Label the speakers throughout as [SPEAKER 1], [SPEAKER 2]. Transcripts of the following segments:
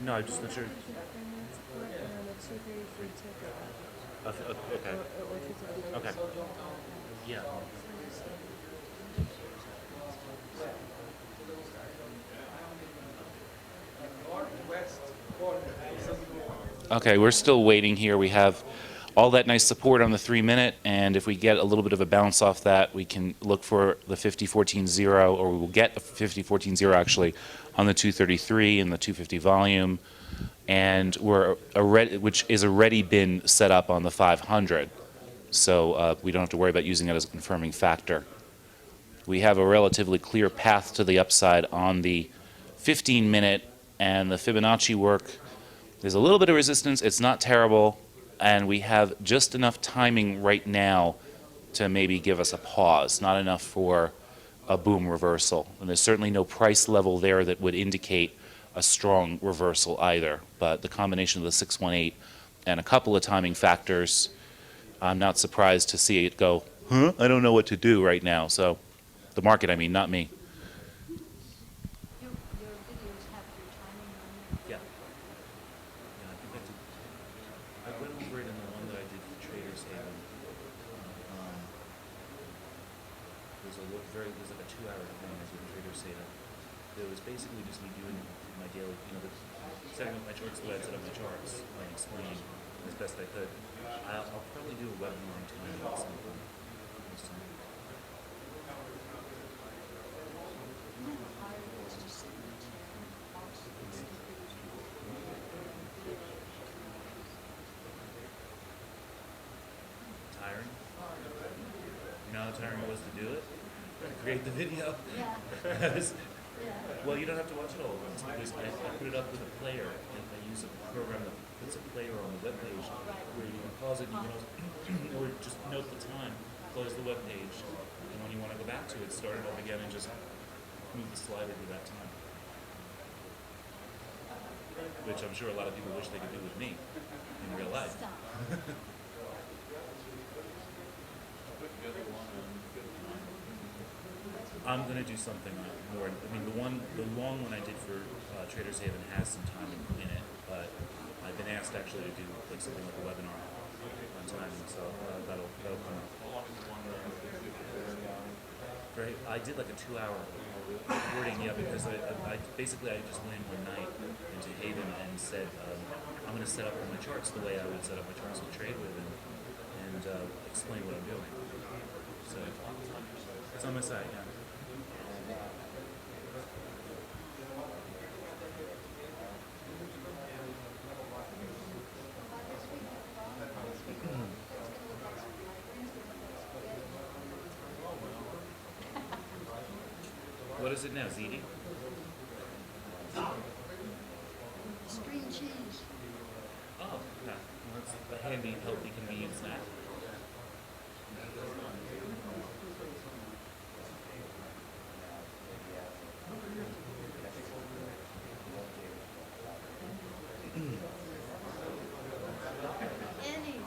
[SPEAKER 1] No, I'm just not sure. Okay. Okay. Yeah. Okay, we're still waiting here. We have all that nice support on the 3 minute, and if we get a little bit of a bounce off that, we can look for the 50-14-0, or we will get the 50-14-0 actually on the 233 and the 250 volume, and we're already, which is already been set up on the 500, so we don't have to worry about using it as a confirming factor. We have a relatively clear path to the upside on the 15-minute, and the Fibonacci work. There's a little bit of resistance. It's not terrible, and we have just enough timing right now to maybe give us a pause, not enough for a boom reversal. And there's certainly no price level there that would indicate a strong reversal either. But the combination of the 618 and a couple of timing factors, I'm not surprised to see it go, huh? I don't know what to do right now. So the market, I mean, not me.
[SPEAKER 2] Your videos have your timing on it?
[SPEAKER 1] Yeah. Yeah, I think I went over it in the one that I did for Traders Haven. There's like a 2-hour thing I did in Traders Haven. It was basically just me doing my daily, setting up my charts the way I set up my charts and explaining as best I could. I'll probably do a webinar on timing at some point this time. Tiring? You know how tiring it was to do it? To create the video?
[SPEAKER 2] Yeah.
[SPEAKER 1] Well, you don't have to watch it all at once because I put it up with a player, and I use a program that puts a player on the web page where you can pause it, and you can also, or just note the time, close the web page, and when you want to go back to it, start it up again and just move the slider to that time. Which I'm sure a lot of people wish they could do with me in real life.
[SPEAKER 2] Stop.
[SPEAKER 1] I'm gonna do something more. I mean, the long one I did for Traders Haven has some time in it, but I've been asked actually to do like something like a webinar on timing, so that'll come up. Right, I did like a 2-hour recording, yeah, because I basically I just went in one night into Haven and said I'm gonna set up all my charts the way I would set up my charts to trade with and explain what I'm doing. So it's on my site, yeah. What is it now, ZD?
[SPEAKER 2] String cheese.
[SPEAKER 1] Oh, okay. Well, that's a handy, healthy, convenient snack.
[SPEAKER 2] Annie.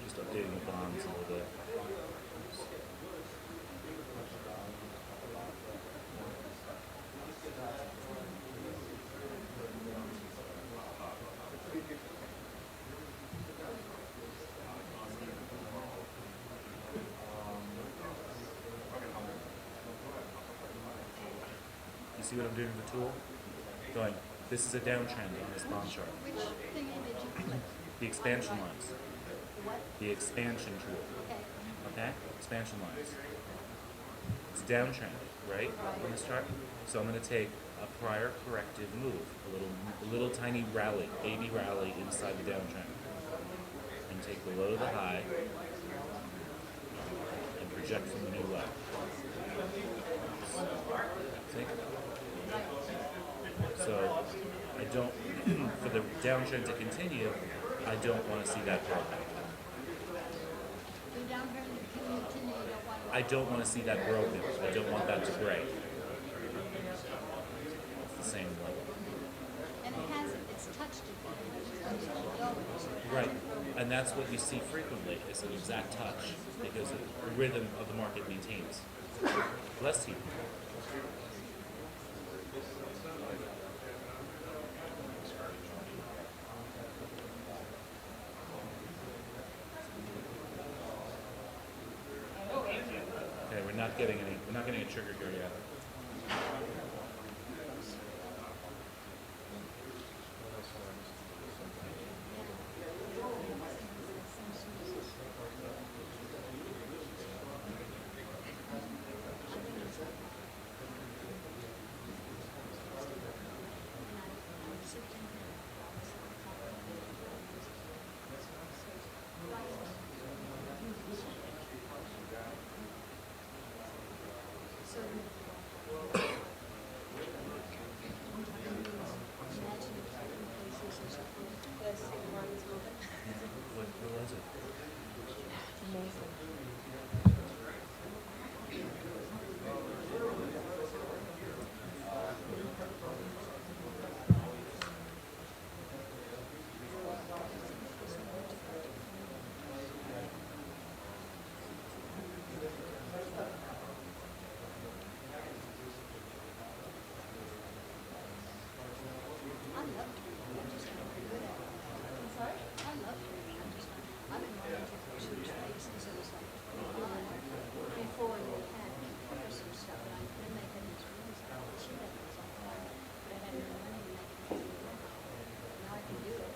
[SPEAKER 1] Just updating the bonds a little bit. You see what I'm doing with the tool? Going, this is a downtrend on this bond chart.
[SPEAKER 2] Which thingy did you click?
[SPEAKER 1] The expansion lines.
[SPEAKER 2] What?
[SPEAKER 1] The expansion tool.
[SPEAKER 2] Okay.
[SPEAKER 1] Okay? Expansion lines. It's downtrend, right? On this chart. So I'm going to take a prior corrective move, a little tiny rally, baby rally inside the downtrend, and take the low to the high, and project from the new low. See? So I don't, for the downtrend to continue, I don't want to see that drop back.
[SPEAKER 2] Go down heard you continue, you don't want to.
[SPEAKER 1] I don't want to see that broken. I don't want that to break. It's the same level.
[SPEAKER 2] And it hasn't, it's touched it. It's going, so it
[SPEAKER 1] Right.
[SPEAKER 2] hasn't broken.
[SPEAKER 1] And that's what you see frequently is an exact touch because the rhythm of the market maintains. Bless you. Okay, we're not getting a trigger here yet. What was it?
[SPEAKER 2] I love trading, I'm just not very good at it. I'm sorry? I love trading, I'm just not, I've been wanting to choose trades since I was like 5, before they had some stuff, and I couldn't make any screens, I would shoot at those all the time, but I had no money to make anything work. Now I can do it.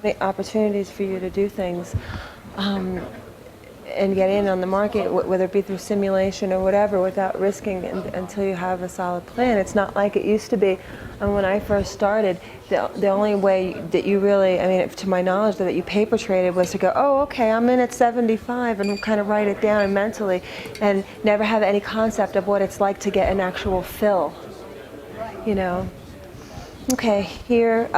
[SPEAKER 3] Many opportunities for you to do things and get in on the market, whether it be through simulation or whatever, without risking until you have a solid plan. It's not like it used to be. And when I first started, the only way that you really, I mean, to my knowledge, that you paper traded was to go, oh, okay, I'm in at 75, and kind of write it down mentally, and never have any concept of what it's like to get an actual fill, you know. Okay, here,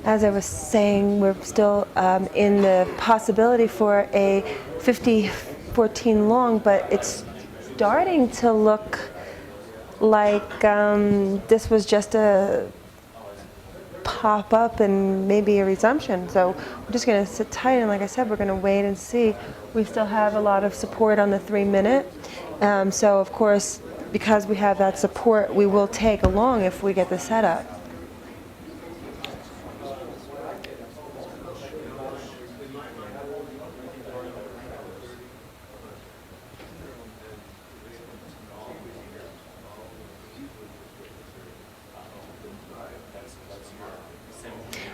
[SPEAKER 3] as I was saying, we're still in the possibility for a 50-14 long, but it's starting to look like this was just a pop up and maybe a resumption. So we're just going to sit tight, and like I said, we're going to wait and see. We still have a lot of support on the 3-minute. So of course, because we have that support, we will take a long if we get the setup.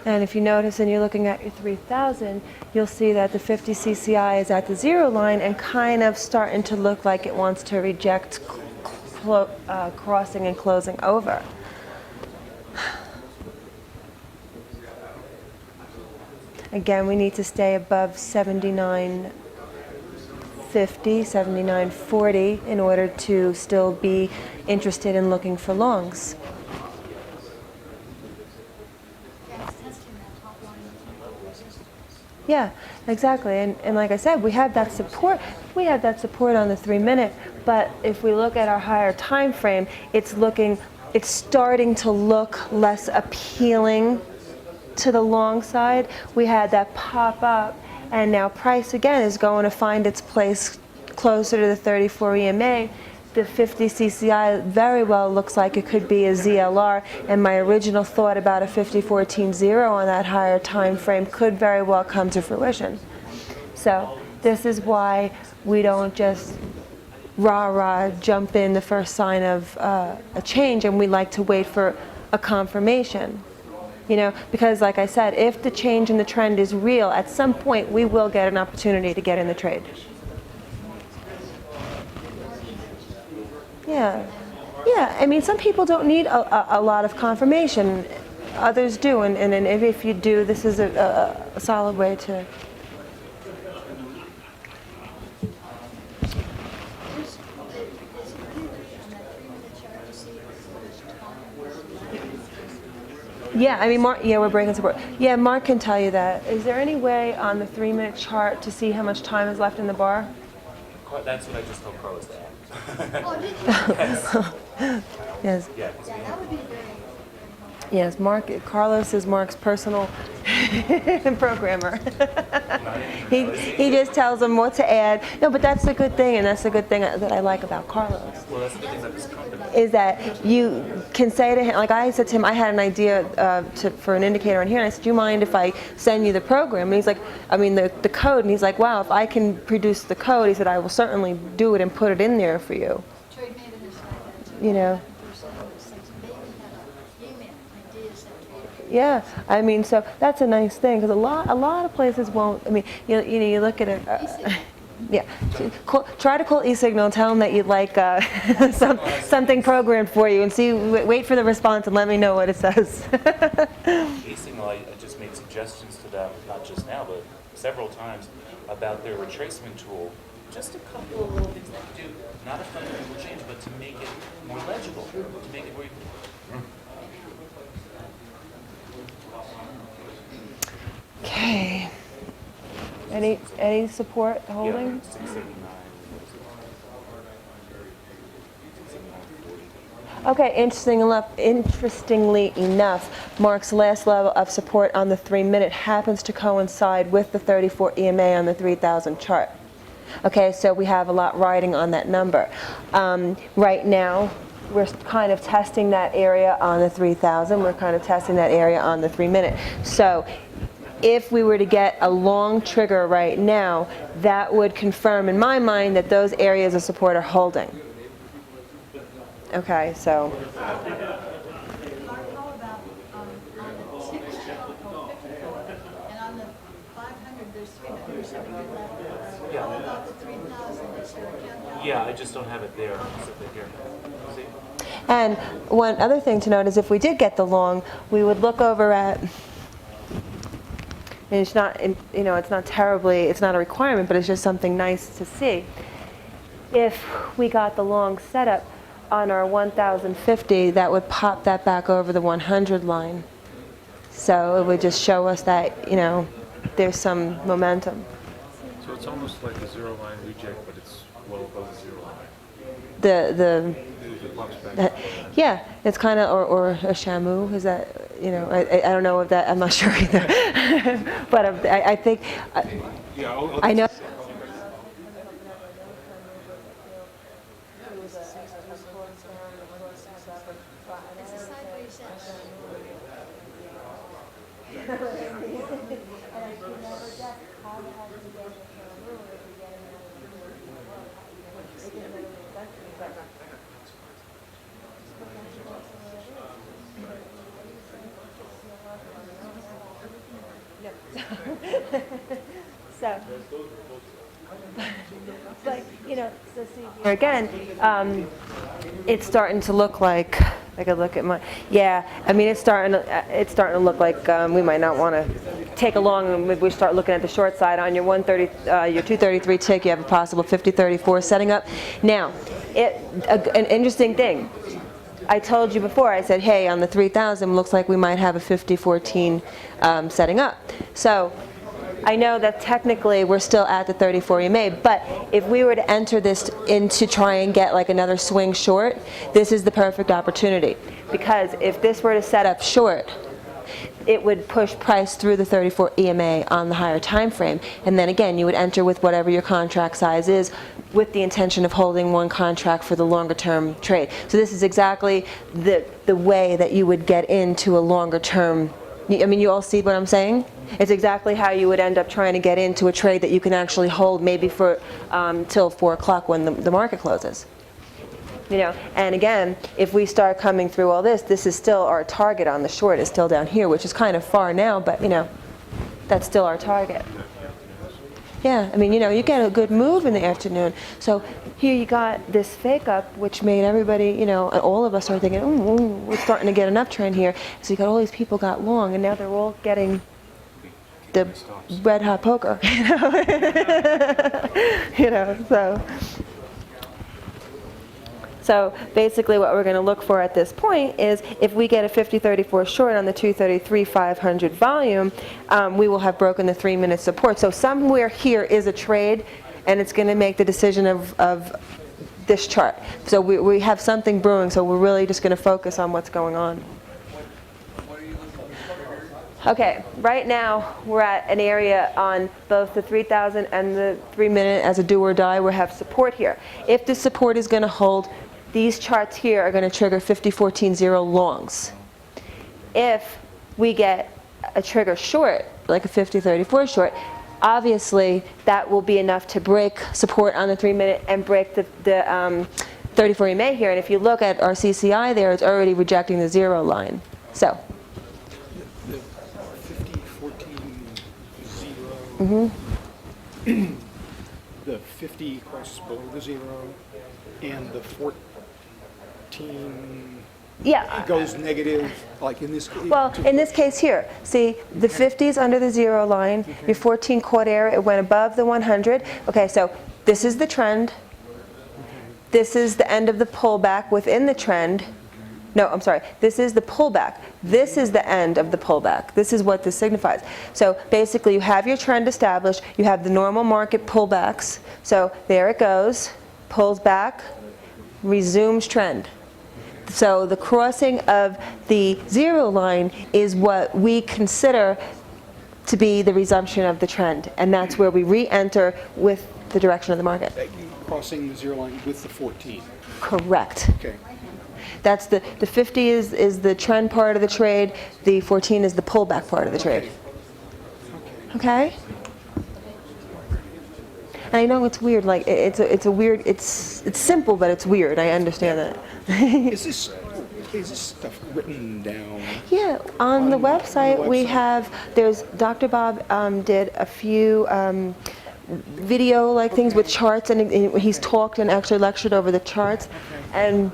[SPEAKER 3] And if you notice and you're looking at your 3000, you'll see that the 50 CCI is at the 0 line and kind of starting to look like it wants to reject crossing and closing over. Again, we need to stay above 79.50, 79.40 in order to still be interested in looking for longs. Yeah, exactly. And like I said, we have that support. We have that support on the 3-minute, but if we look at our higher time frame, it's starting to look less appealing to the long side. We had that pop up, and now price again is going to find its place closer to the 34 EMA. The 50 CCI very well looks like it could be a ZLR, and my original thought about a 50-14-0 on that higher time frame could very well come to fruition. So this is why we don't just rah-rah jump in the first sign of a change, and we like to wait for a confirmation. You know, because like I said, if the change in the trend is real, at some point we will get an opportunity to get in the trade. Yeah, yeah. I mean, some people don't need a lot of confirmation. Others do, and if you do, this is a solid way to. Yeah, I mean, Mark, yeah, we're breaking support. Yeah, Mark can tell you that. Is there any way on the 3-minute chart to see how much time is left in the bar?
[SPEAKER 1] That's what I just told Carlos to add.
[SPEAKER 2] Oh, did you?
[SPEAKER 3] Yes.
[SPEAKER 1] Yeah.
[SPEAKER 2] Yeah, that would be very.
[SPEAKER 3] Yes, Mark. Carlos is Mark's personal programmer. he just tells him what to add. No, but that's a good thing, and that's a good thing that I like about Carlos.
[SPEAKER 1] Well, that's the good thing about this company.
[SPEAKER 3] Is that you can say to him, like I said to him, I had an idea for an indicator on here, and I said, do you mind if I send you the program? And he's like, I mean the code, and he's like, wow, if I can produce the code, he said, I will certainly do it and put it in there for you.
[SPEAKER 2] Trade made in this like that.
[SPEAKER 3] You know. Yeah, I mean, so that's a nice thing because a lot of places won't. I mean, you look at it. Yeah, try to call eSignal and tell them that you'd like something programmed for you, and see. Wait for the response and let me know what it says.
[SPEAKER 1] eSignal, I just made suggestions to them, not just now, but several times, about their retracement tool. Just a couple of little things they can do, not a fundamental change, but to make it more legible, to make it where you can.
[SPEAKER 3] Okay. Any support holding?
[SPEAKER 1] Yeah, 679.
[SPEAKER 3] Okay, interestingly enough, Mark's last level of support on the 3-minute happens to coincide with the 34 EMA on the 3000 chart. Okay, so we have a lot riding on that number. Right now, we're kind of testing that area on the 3000. We're kind of testing that area on the 3-minute. So if we were to get a long trigger right now, that would confirm in my mind that those areas of support are holding. Okay, so.
[SPEAKER 2] How about on the 6 and on the 500, there's 300 or something left. How about the 3,000? Is there a countdown?
[SPEAKER 1] Yeah, I just don't have it there. It's up here. See?
[SPEAKER 3] And one other thing to note is if we did get the long, we would look over at. And it's not, it's not terribly, it's not a requirement, but it's just something nice to see. If we got the long setup on our 1050, that would pop that back over the 100 line. So it would just show us that, there's some momentum.
[SPEAKER 4] So it's almost like a zero line reject, but it's well above the zero line.
[SPEAKER 3] The
[SPEAKER 4] It pops back.
[SPEAKER 3] yeah, it's kind of, or a shamu, is that, I don't know if that, I'm not sure either. But I think, I know.
[SPEAKER 2] It's a sideways S.
[SPEAKER 3] So, but so see here again, it's starting to look like. I could look at my. Yeah, I mean it's starting to look like we might not want to take a long. And maybe we start looking at the short side on your 130, your 233 tick. You have a possible 50-34 setting up. Now, an interesting thing. I told you before, I said, hey, on the 3000, looks like we might have a 50-14 setting up. So I know that technically we're still at the 34 EMA, but if we were to enter this in to try and get like another swing short, this is the perfect opportunity. Because if this were to set up short, it would push price through the 34 EMA on the higher time frame. And then again, you would enter with whatever your contract size is with the intention of holding one contract for the longer term trade. So this is exactly the way that you would get into a longer term. I mean, you all see what I'm saying? It's exactly how you would end up trying to get into a trade that you can actually hold maybe for till 4 o'clock when the market closes. And again, if we start coming through all this, this is still our target on the short is still down here, which is kind of far now, but that's still our target. Yeah, I mean, you get a good move in the afternoon. So here you got this fake up, which made everybody, all of us are thinking, we're starting to get an uptrend here. So you got all these people got long, and now they're all getting the red hot poker, So basically what we're going to look for at this point is if we get a 50-34 short on the 233-500 volume, we will have broken the 3-minute support. So somewhere here is a trade, and it's going to make the decision of this chart. So we have something brewing, so we're really just going to focus on what's going on. Okay, right now we're at an area on both the 3,000 and the 3-minute as a do or die. We have support here. If the support is going to hold, these charts here are going to trigger 50-14-0 longs. If we get a trigger short, like a 50-34 short, obviously that will be enough to break support on the 3-minute and break the 34 EMA here. And if you look at our CCI there, it's already rejecting the 0 line. So.
[SPEAKER 5] The 50 crosses below the 0, and the 14 goes negative, like in this case?
[SPEAKER 3] Well, in this case here, see, the 50 is under the 0 line, your 14 caught error, it went above the 100. Okay, so this is the trend. This is the end of the pullback within the trend. No, I'm sorry, this is the pullback. This is the end of the pullback. This is what this signifies. So basically you have your trend established, you have the normal market pullbacks. So there it goes, pulls back, resumes trend. So the crossing of the 0 line is what we consider to be the resumption of the trend. And that's where we re-enter with the direction of the market.
[SPEAKER 5] Crossing the 0 line with the 14.
[SPEAKER 3] Correct.
[SPEAKER 5] Okay.
[SPEAKER 3] That's the 50 is the trend part of the trade, the 14 is the pullback part of the trade. Okay? And I know it's weird, like it's a weird, it's simple, but it's weird. I understand that.
[SPEAKER 5] Is this stuff written down?
[SPEAKER 3] Yeah, on the website we have, there's, Dr. Bob did a few video like things with charts, and he's talked and actually lectured over the charts. And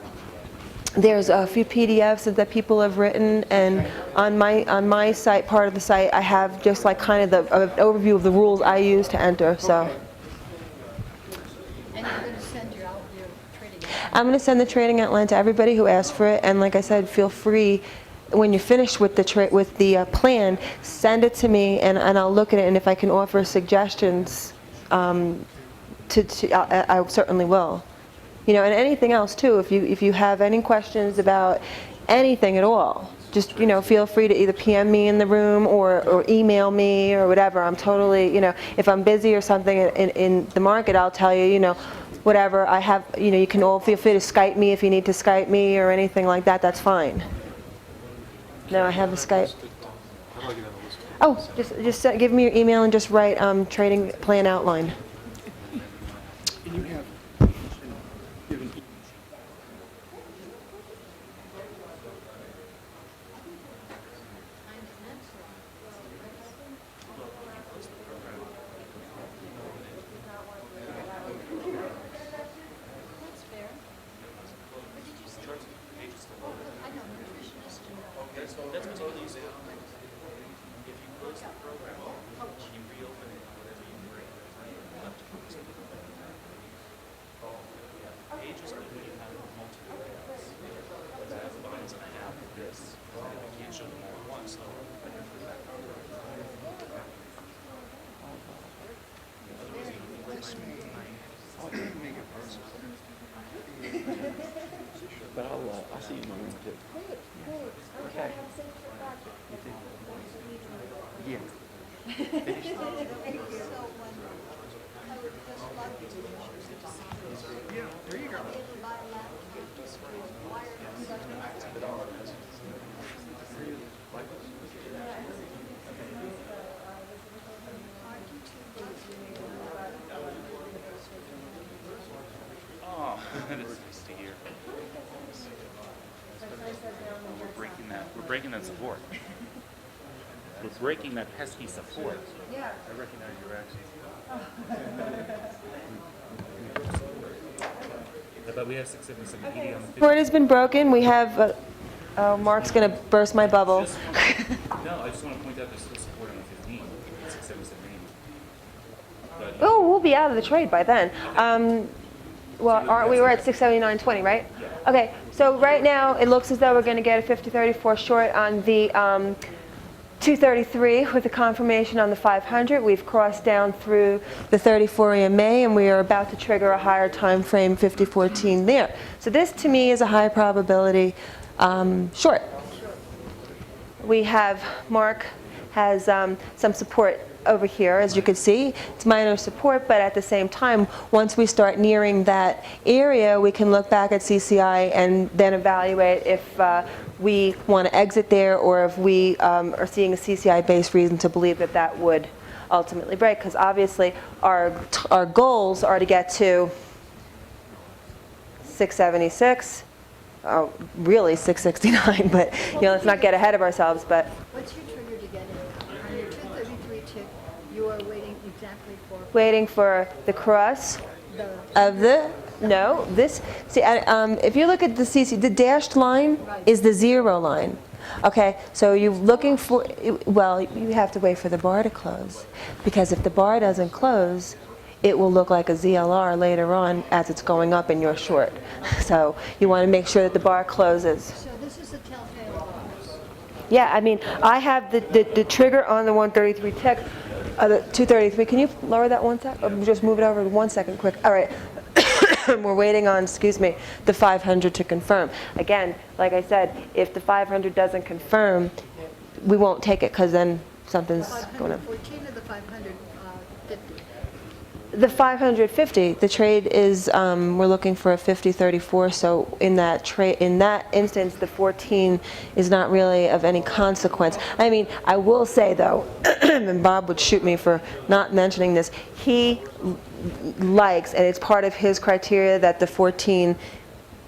[SPEAKER 3] there's a few PDFs that people have written, and on my site, part of the site, I have just like kind of an overview of the rules I use to enter. So.
[SPEAKER 2] And you're going to send your trading outline.
[SPEAKER 3] I'm going to send the trading outline to everybody who asked for it, and like I said, feel free when you're finished with the plan, send it to me, and I'll look at it, and if I can offer suggestions, I certainly will. You know, and anything else too, if you have any questions about anything at all, just, you know, feel free to either PM me in the room or email me or whatever. I'm totally, you know, if I'm busy or something in the market, I'll tell you, you know, whatever I have, you know, you can all feel free to Skype me if you need to Skype me or anything like that, that's fine. No, I have a Skype. Oh, just give me your email and just write trading plan outline.
[SPEAKER 5] And you have
[SPEAKER 2] That's fair. What did you say? I know, nutritionist and
[SPEAKER 1] That's what you use it. If you close the program, you reopen it, whatever you break. Pages are when you have multiple tabs. That's the ones I have with this. I can't show them all at once, so I can put that on.
[SPEAKER 6] But I'll see you in the room too. Okay. Yeah.
[SPEAKER 1] Oh, that is nice to hear. We're breaking that support. We're breaking that pesky support.
[SPEAKER 4] I recognize your accent.
[SPEAKER 1] But we have 677 on the
[SPEAKER 3] Support has been broken. We have, oh, Mark's going to burst my bubble.
[SPEAKER 1] No, I just want to point out there's still support on the 15. 677.
[SPEAKER 3] Oh, we'll be out of the trade by then. Well, aren't we, we're at 679.20, right? Okay, so right now, it looks as though we're going to get a 50.34 short on the 233 with a confirmation on the 500. We've crossed down through the 34 EMA, and we are about to trigger a higher time frame 50.14 there. So this, to me, is a high probability short. We have, Mark has some support over here, as you can see. It's minor support, but at the same time, once we start nearing that area, we can look back at CCI and then evaluate if we want to exit there, or if we are seeing a CCI-based reason to believe that that would ultimately break, because obviously our goals are to get to 676, really 669, but let's not get ahead of ourselves. But
[SPEAKER 2] What's your trigger to get in? On your 233 tick, you are waiting exactly for
[SPEAKER 3] waiting for the cross
[SPEAKER 2] the
[SPEAKER 3] of the, no, this, see, if you look at the CC, the dashed line is the 0 line. Okay, so you're looking for, well, you have to wait for the bar to close, because if the bar doesn't close, it will look like a ZLR later on as it's going up and you're short. So you want to make sure that the bar closes.
[SPEAKER 2] So this is a telltale of
[SPEAKER 3] Yeah, I mean, I have the trigger on the 133 tick, the 233. Can you lower that 1 sec? Or just move it over 1 second quick. All right. We're waiting on, excuse me, the 500 to confirm. Again, like I said, if the 500 doesn't confirm, we won't take it, because then something's going on.
[SPEAKER 2] 514 or the 550?
[SPEAKER 3] The 550, the trade is, we're looking for a 50.34, so in that instance, the 14 is not really of any consequence. I mean, I will say though, and Bob would shoot me for not mentioning this, he likes, and it's part of his criteria, that the 14,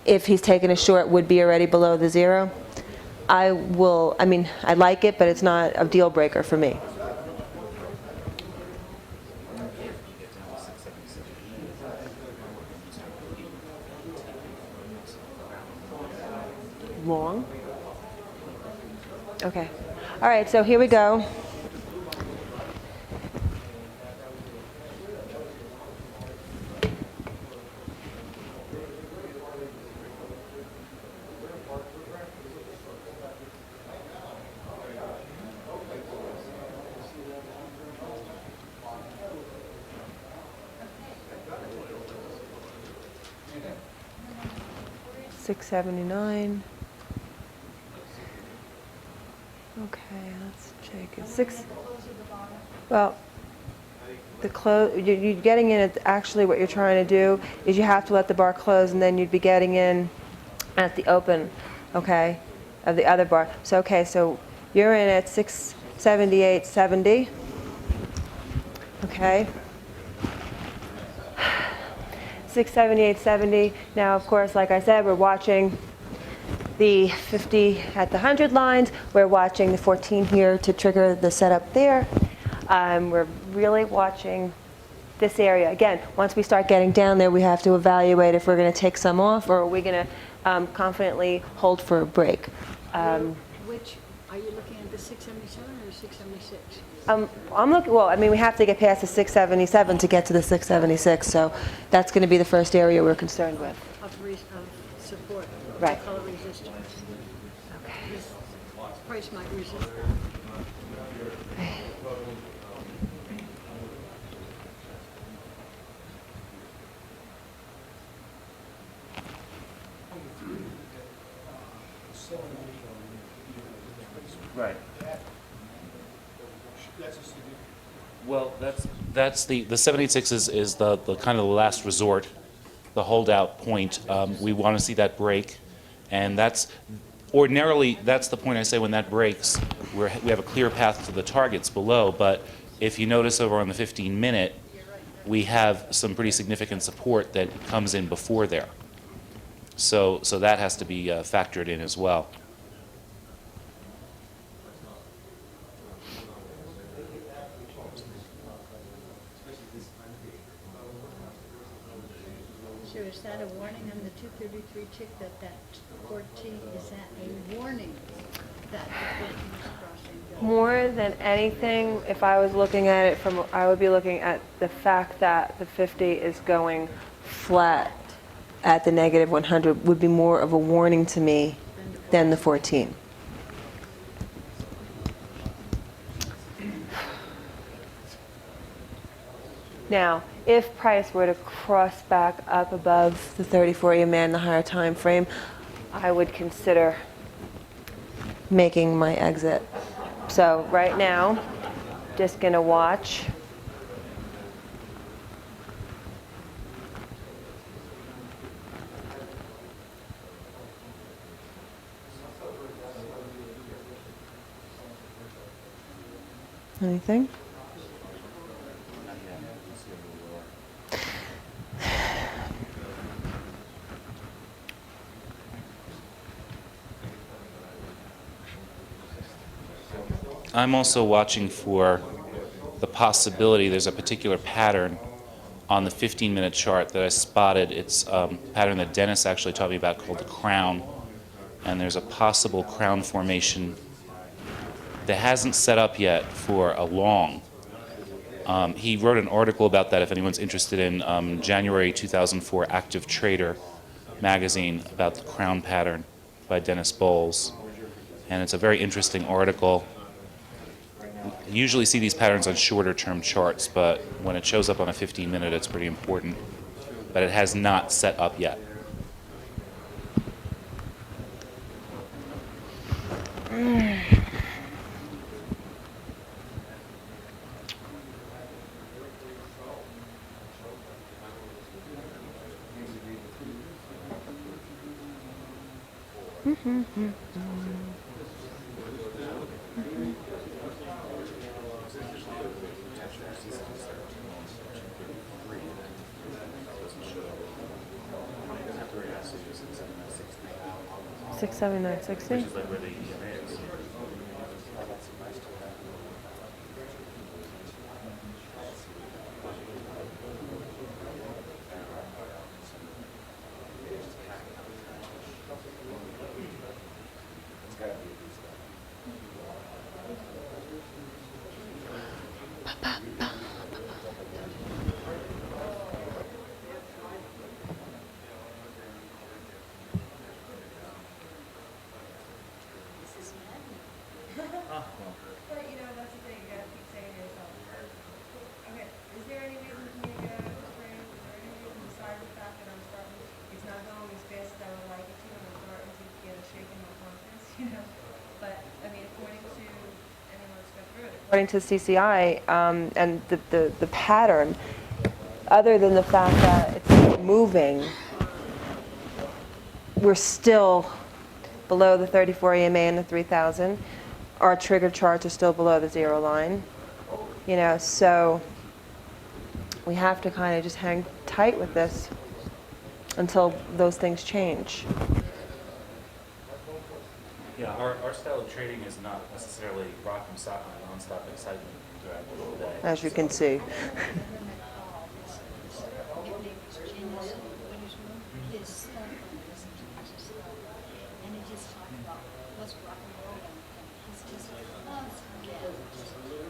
[SPEAKER 3] if he's taken a short, would be already below the 0. I mean, I like it, but it's not a deal breaker for me. Long. Okay. All right, so here we go. $6.79. Okay, let's check it. Well, the close. You're getting in. Actually, what you're trying to do is you have to let the bar close, and then you'd be getting in at the open, okay, of the other bar. So okay, so you're in at 678.70. Okay. 678.70. Now, of course, like I said, we're watching the 50 at the 100 lines. We're watching the 14 here to trigger the setup there. We're really watching this area. Again, once we start getting down there, we have to evaluate if we're going to take some off, or are we going to confidently hold for a break.
[SPEAKER 2] Which, are you looking at the 677 or 676?
[SPEAKER 3] I'm looking, well, I mean, we have to get past the 677 to get to the 676, so that's going to be the first area we're concerned with.
[SPEAKER 2] Of support.
[SPEAKER 3] Right.
[SPEAKER 2] Color resistance.
[SPEAKER 3] Okay.
[SPEAKER 2] This price might resist.
[SPEAKER 1] Right. Well, that's the 786 is the kind of the last resort, the holdout point. We want to see that break, and that's ordinarily that's the point I say when that breaks, we have a clear path to the targets below. But if you notice over on the 15-minute, we have some pretty significant support that comes in before there. So that has to be factored in as well.
[SPEAKER 2] So is that a warning on the 233 tick that 14, is that a warning that the 14 is crossing?
[SPEAKER 3] More than anything, if I was looking at it I would be looking at the fact that the 50 is going flat at the negative 100 would be more of a warning to me than the 14. Now, if price were to cross back up above the 34 EMA in the higher time frame, I would consider making my exit. So right now, just gonna watch. Anything?
[SPEAKER 1] I'm also watching for the possibility, there's a particular pattern on the 15-minute chart that I spotted. It's a pattern that Dennis actually taught me about called the crown. And there's a possible crown formation that hasn't set up yet for a long. He wrote an article about that if anyone's interested in January 2004 Active Trader magazine about the crown pattern by Dennis Bowles. And it's a very interesting article. You usually see these patterns on shorter term charts, but when it shows up on a 15-minute, it's pretty important. But it has not set up yet.
[SPEAKER 3] Six, 7, 9, 60.
[SPEAKER 7] But you know, that's the thing, you gotta keep saying to yourself, okay, is there any reason for me to get out of this frame? Is there any reason besides the fact that I'm starting, it's not going as fast as I would like it to, and I'm starting to get a shake in my confidence, you know? But, I mean, according to, anyone that's got through it,
[SPEAKER 3] According to CCI, and the pattern, other than the fact that it's moving, we're still below the 34 EMA and the 3000. Our trigger charts are still below the zero line. You know, so we have to kind of just hang tight with this until those things change.
[SPEAKER 1] Yeah, our style of trading is not necessarily rock and sock and non-stop excitement throughout the whole day.
[SPEAKER 3] As you can see.
[SPEAKER 2] His stuff on this stuff, and he just talked about what's rock and roll, and he's just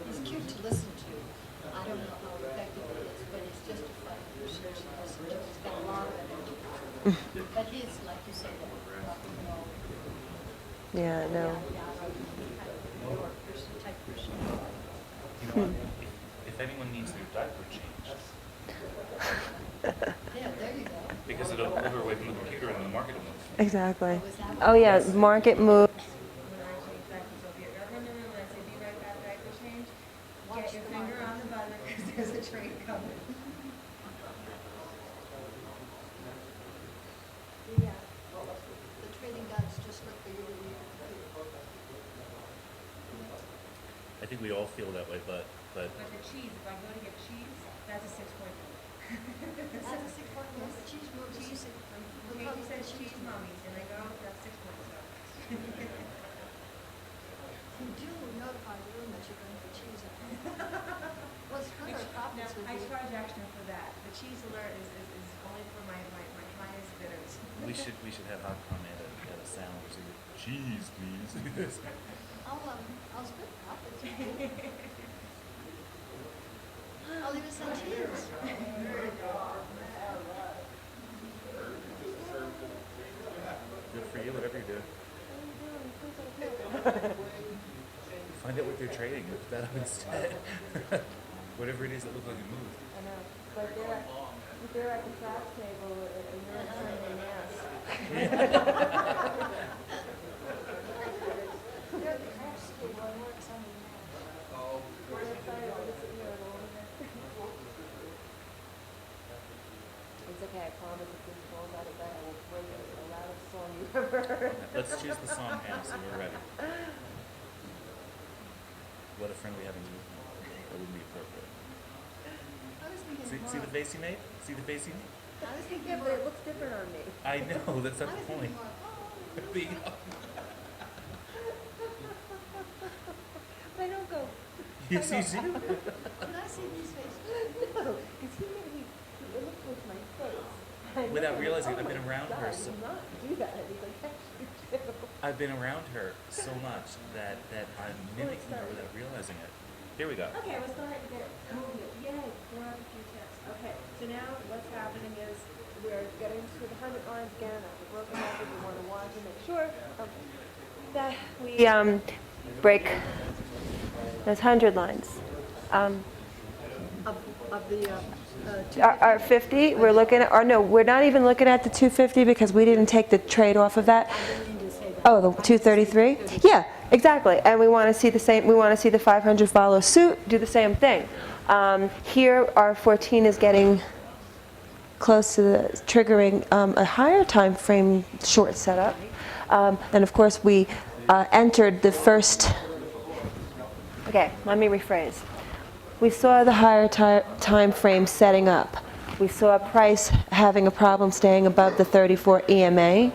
[SPEAKER 2] he's cute to listen to. I don't know how effective he is, but he's just a fun person to listen to. He's got a lot of energy. But he's, like you said, rock and roll.
[SPEAKER 3] Yeah, no.
[SPEAKER 2] More person, type person.
[SPEAKER 1] You know, if anyone needs their diaper changed,
[SPEAKER 2] Yeah, there you go.
[SPEAKER 1] because it'll move her away from the computer and the market will move.
[SPEAKER 3] Exactly. Oh yeah, market move.
[SPEAKER 7] when I actually expect you, so if you're ever in the room and I say, be right back, diaper change, get your finger on the button, because there's a train coming.
[SPEAKER 2] The trading guides just look for you to read.
[SPEAKER 1] I think we all feel that way, but
[SPEAKER 7] But the cheese, if I go to get cheese, that's a 6-point move.
[SPEAKER 2] That's a 6-point move. Cheese move.
[SPEAKER 7] Cheese, Katie says cheese mummies, and I go, that's 6 points.
[SPEAKER 2] You do notify the room that you're going for cheese. What's good or
[SPEAKER 7] Now,
[SPEAKER 2] profits with
[SPEAKER 7] I
[SPEAKER 2] you?
[SPEAKER 7] charge extra for that. The cheese alert is only for my highest bidders.
[SPEAKER 1] we should have Hotcom add a sound or say, cheese, please.
[SPEAKER 2] I'll split profits. I'll even send cheese.
[SPEAKER 1] Find out what they're trading. Look that up instead. Whatever it is that looked like it moved.
[SPEAKER 3] I know, but they're at the craps table and you're Sunday mass.
[SPEAKER 2] They're the craft school, I work Sunday night.
[SPEAKER 3] It's okay, I promise if this falls out of bed, I will play the loudest song you've ever heard.
[SPEAKER 1] Let's choose the song now so we're ready. What a friend we have in you. That wouldn't be appropriate.
[SPEAKER 2] I was thinking
[SPEAKER 1] See the face he made? See the face he made?
[SPEAKER 2] I was thinking
[SPEAKER 3] Yeah, but it looks different on me.
[SPEAKER 1] I know, that's not
[SPEAKER 2] I
[SPEAKER 1] the
[SPEAKER 2] was
[SPEAKER 1] point.
[SPEAKER 2] thinking more,
[SPEAKER 1] There you go.
[SPEAKER 3] But I don't go,
[SPEAKER 1] Yes, you do.
[SPEAKER 2] can I see these faces?
[SPEAKER 3] no, because it looks like my face. I
[SPEAKER 1] Without
[SPEAKER 3] know.
[SPEAKER 1] realizing
[SPEAKER 3] Oh
[SPEAKER 1] I've been
[SPEAKER 3] my
[SPEAKER 1] around her
[SPEAKER 3] God,
[SPEAKER 1] so
[SPEAKER 3] do not do that. He's like, yes, you do.
[SPEAKER 1] I've been around her so much that I'm mimicking her without realizing it. Here we go.
[SPEAKER 7] Okay, we're starting to get movement. Yay, we're up a few tips. Okay, so now what's happening is
[SPEAKER 3] We're getting to the 100 lines again, the broken record, we want to watch and make sure that we break those 100 lines.
[SPEAKER 2] Of the,
[SPEAKER 3] Our 50, we're looking at, or no, we're not even looking at the 250 because we didn't take the trade off of that.
[SPEAKER 2] I didn't mean to say that.
[SPEAKER 3] Oh, the 233? Yeah, exactly. And we want to see the same, we want to see the 500 follow suit, do the same thing. Here, our 14 is getting close to the triggering a higher time frame short setup. And of course, we entered the first, okay, let me rephrase. We saw the higher time frame setting up. We saw price having a problem staying above the 34 EMA.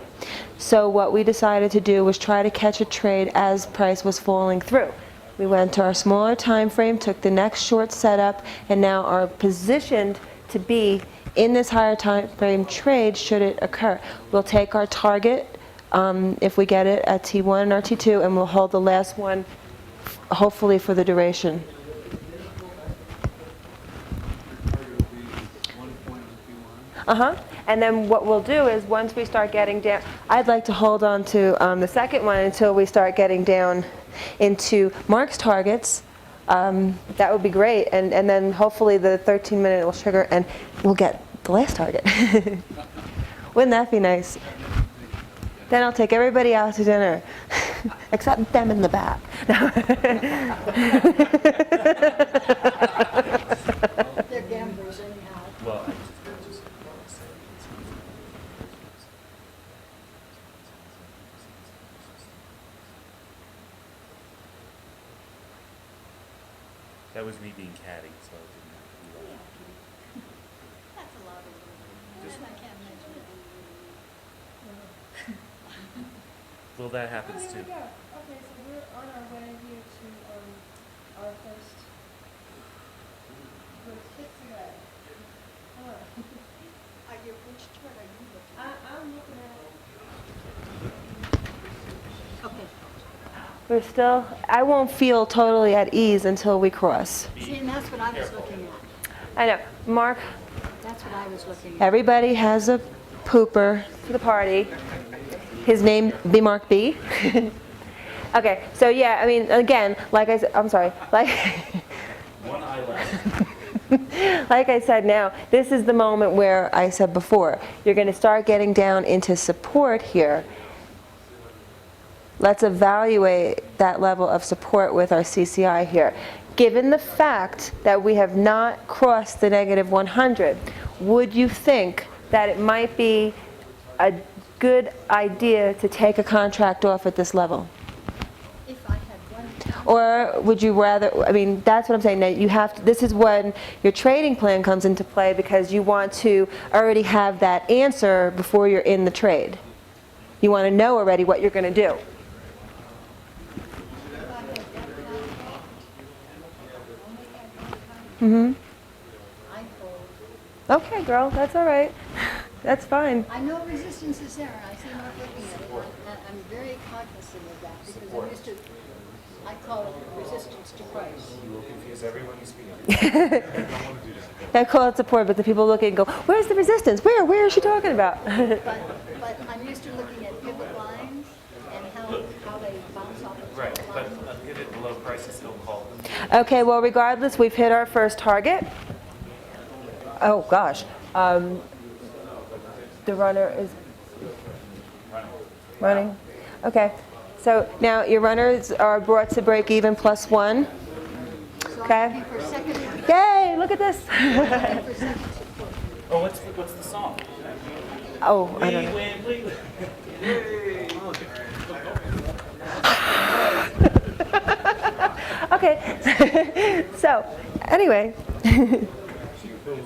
[SPEAKER 3] So what we decided to do was try to catch a trade as price was falling through. We went to our smaller time frame, took the next short setup, and now are positioned to be in this higher time frame trade should it occur. We'll take our target if we get it at T1 and our T2, and we'll hold the last one hopefully for the duration. And then what we'll do is once we start getting down, I'd like to hold on to the second one until we start getting down into Mark's targets. That would be great. And then hopefully the 13-minute will trigger and we'll get the last target. Wouldn't that be nice? Then I'll take everybody out to dinner, except them in the back.
[SPEAKER 2] They're gamblers anyhow.
[SPEAKER 1] Well, that was me being catty, so I didn't have to do that.
[SPEAKER 2] That's a lot of it. And I can't imagine it.
[SPEAKER 1] Well, that happens
[SPEAKER 7] here
[SPEAKER 1] too.
[SPEAKER 7] we go. Okay, so we're on our way here to our first hit today.
[SPEAKER 2] Are you, which chart are you looking
[SPEAKER 7] I'm looking at.
[SPEAKER 2] at? Okay.
[SPEAKER 3] We're still, I won't feel totally at ease until we cross.
[SPEAKER 2] See, and that's what I was looking at.
[SPEAKER 3] I know. Mark,
[SPEAKER 2] That's what I was looking at.
[SPEAKER 3] everybody has a pooper for the party. His name be Mark B. Okay, so yeah, I mean, again, like I said, I'm sorry, like,
[SPEAKER 1] One eyelash.
[SPEAKER 3] like I said now, this is the moment where I said before, you're going to start getting down into support here. Let's evaluate that level of support with our CCI here. Given the fact that we have not crossed the negative 100, would you think that it might be a good idea to take a contract off at this level?
[SPEAKER 2] If I had one.
[SPEAKER 3] Or would you rather, I mean, that's what I'm saying, that you have to, this is when your trading plan comes into play because you want to already have that answer before you're in the trade. You want to know already what you're going to do. Mm-hmm.
[SPEAKER 2] I hold.
[SPEAKER 3] Okay, girl, that's all right. That's fine.
[SPEAKER 2] I know resistance is there, and I see Mark looking at it, and I'm very cognizant of that, because I'm used to, I call it resistance to price.
[SPEAKER 1] You will confuse everyone you speak of.
[SPEAKER 3] I call it support, but the people look and go, where's the resistance? Where is she talking about?
[SPEAKER 2] But I'm used to looking at pivot lines and how they bounce off of
[SPEAKER 1] Right,
[SPEAKER 2] pivot
[SPEAKER 1] but
[SPEAKER 2] lines.
[SPEAKER 1] a pivot below price crisis, it'll call.
[SPEAKER 3] Okay, well, regardless, we've hit our first target. Oh, gosh. The runner is running. Okay, so now your runners are brought to break even +1.
[SPEAKER 2] So
[SPEAKER 3] Okay.
[SPEAKER 2] I'm looking for second,
[SPEAKER 3] Yay, look at this.
[SPEAKER 2] looking for second support.
[SPEAKER 1] Oh, what's the song?
[SPEAKER 3] Oh, I don't know.
[SPEAKER 1] Win, win.
[SPEAKER 3] Okay, so anyway,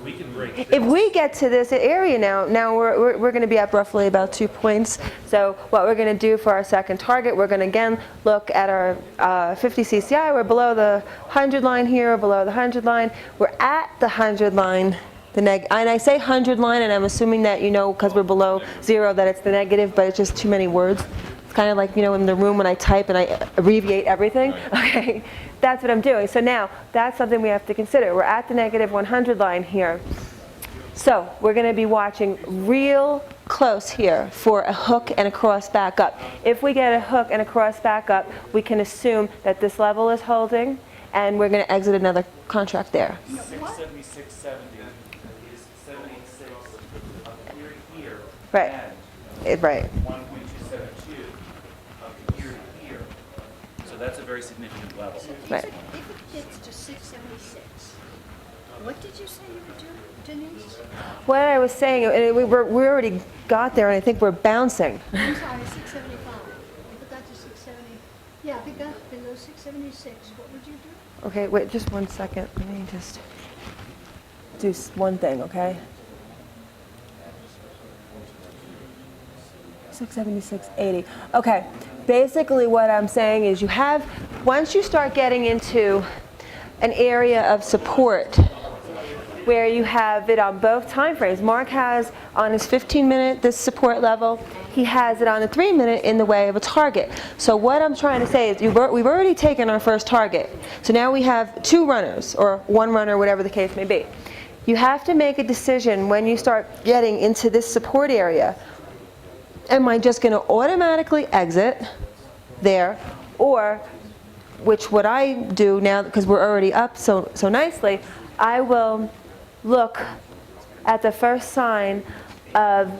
[SPEAKER 1] We can break.
[SPEAKER 3] if we get to this area now we're going to be up roughly about 2 points. So what we're going to do for our second target, we're going to again look at our 50 CCI. We're below the 100 line here, below the 100 line. We're at the 100 line. And I say 100 line, and I'm assuming that you know because we're below 0 that it's the negative, but it's just too many words. It's kind of like, you know, in the room when I type and I abbreviate everything. Okay, that's what I'm doing. So now that's something we have to consider. We're at the negative 100 line here. So we're going to be watching real close here for a hook and a cross back up. If we get a hook and a cross back up, we can assume that this level is holding, and we're going to exit another contract there.
[SPEAKER 1] 676.70 is 76 up here.
[SPEAKER 3] Right.
[SPEAKER 1] And
[SPEAKER 3] Right.
[SPEAKER 1] 1.272 up here to here. So that's a very significant level.
[SPEAKER 3] Right.
[SPEAKER 2] If it gets to 676, what did you say you would do, Denise?
[SPEAKER 3] What I was saying, and we already got there, and I think we're bouncing.
[SPEAKER 2] I'm sorry, 675. If it got to 670, yeah, if it got below 676, what would you do?
[SPEAKER 3] Okay, wait just 1 second. Let me just do one thing, okay? 676.80. Okay, basically what I'm saying is once you start getting into an area of support where you have it on both time frames. Mark has on his 15-minute this support level. He has it on the 3-minute in the way of a target. So what I'm trying to say is we've already taken our first target. So now we have 2 runners, or 1 runner, whatever the case may be. You have to make a decision when you start getting into this support area. Am I just going to automatically exit there, or, which what I do now because we're already up so nicely, I will look at the first sign of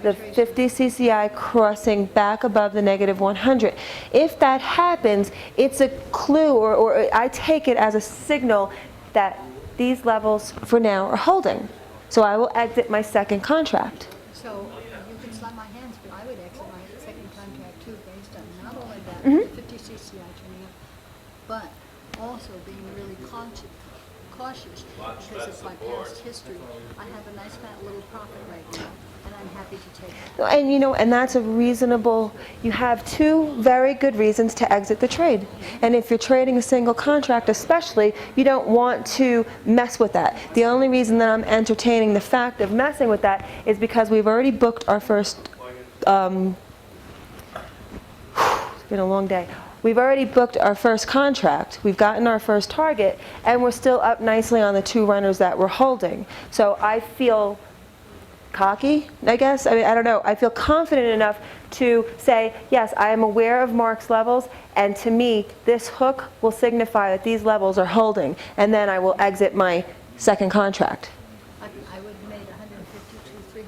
[SPEAKER 3] the 50 CCI crossing back above the negative 100. If that happens, it's a clue, or I take it as a signal that these levels for now are holding. So I will exit my second contract.
[SPEAKER 2] So you can slap my hands, but I would exit my second contract too, based on not only that 50 CCI turning up, but also being really cautious because of my past history. I have a nice fat little profit right now, and I'm happy to take it.
[SPEAKER 3] And you know, and that's a reasonable, you have 2 very good reasons to exit the trade. And if you're trading a single contract especially, you don't want to mess with that. The only reason that I'm entertaining the fact of messing with that is because we've already booked our first, it's been a long day. We've already booked our first contract, we've gotten our first target, and we're still up nicely on the 2 runners that we're holding. So I feel cocky, I guess. I mean, I don't know. I feel confident enough to say, yes, I am aware of Mark's levels, and to me, this hook will signify that these levels are holding, and then I will exit my second contract.
[SPEAKER 2] I would have made $150 to $300,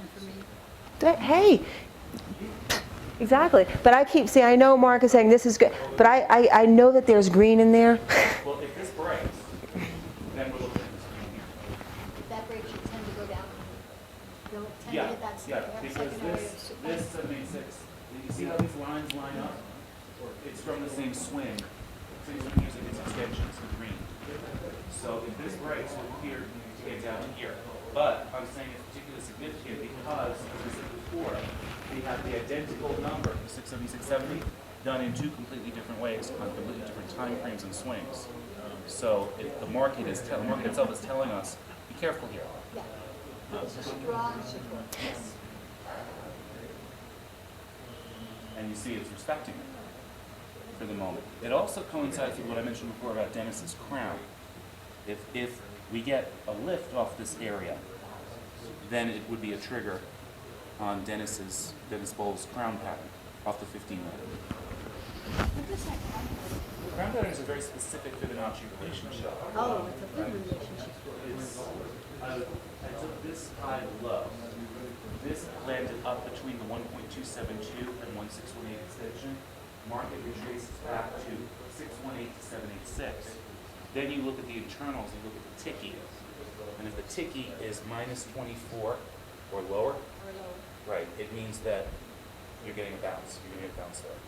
[SPEAKER 2] and for me,
[SPEAKER 3] Hey, exactly. But I keep saying, I know Mark is saying this is good, but I know that there's green in there.
[SPEAKER 1] Well, if this breaks, then we're looking at this green here.
[SPEAKER 2] if that breaks, you tend to go down. You'll tend to
[SPEAKER 1] Yeah,
[SPEAKER 2] hit that
[SPEAKER 1] yeah, because
[SPEAKER 2] second area of
[SPEAKER 1] this
[SPEAKER 2] support.
[SPEAKER 1] 786, you see how these lines line up? It's from the same swing. So he's using its extensions in green. So if this breaks, we're here to get down here. But I'm saying it's particularly significant because, as we said before, we have the identical number, 676.70, done in 2 completely different ways on completely different time frames and swings. So if the market itself is telling us, be careful here.
[SPEAKER 2] Yeah. It's a strong support. Yes.
[SPEAKER 1] And you see it's respecting it for the moment. It also coincides with what I mentioned before about Dennis's crown. If we get a lift off this area, then it would be a trigger on Dennis Bowles' crown pattern off the 15 minute. Ground pattern is a very specific Fibonacci relationship.
[SPEAKER 2] Oh, it's a good relationship.
[SPEAKER 1] I took this high low. This landed up between the 1.272 and 1618 extension. Market retraces back to 618 to 786. Then you look at the internals, you look at the ticky. And if the ticky is minus 24 or lower, right, it means that you're getting a bounce. You're going to get a bounce there.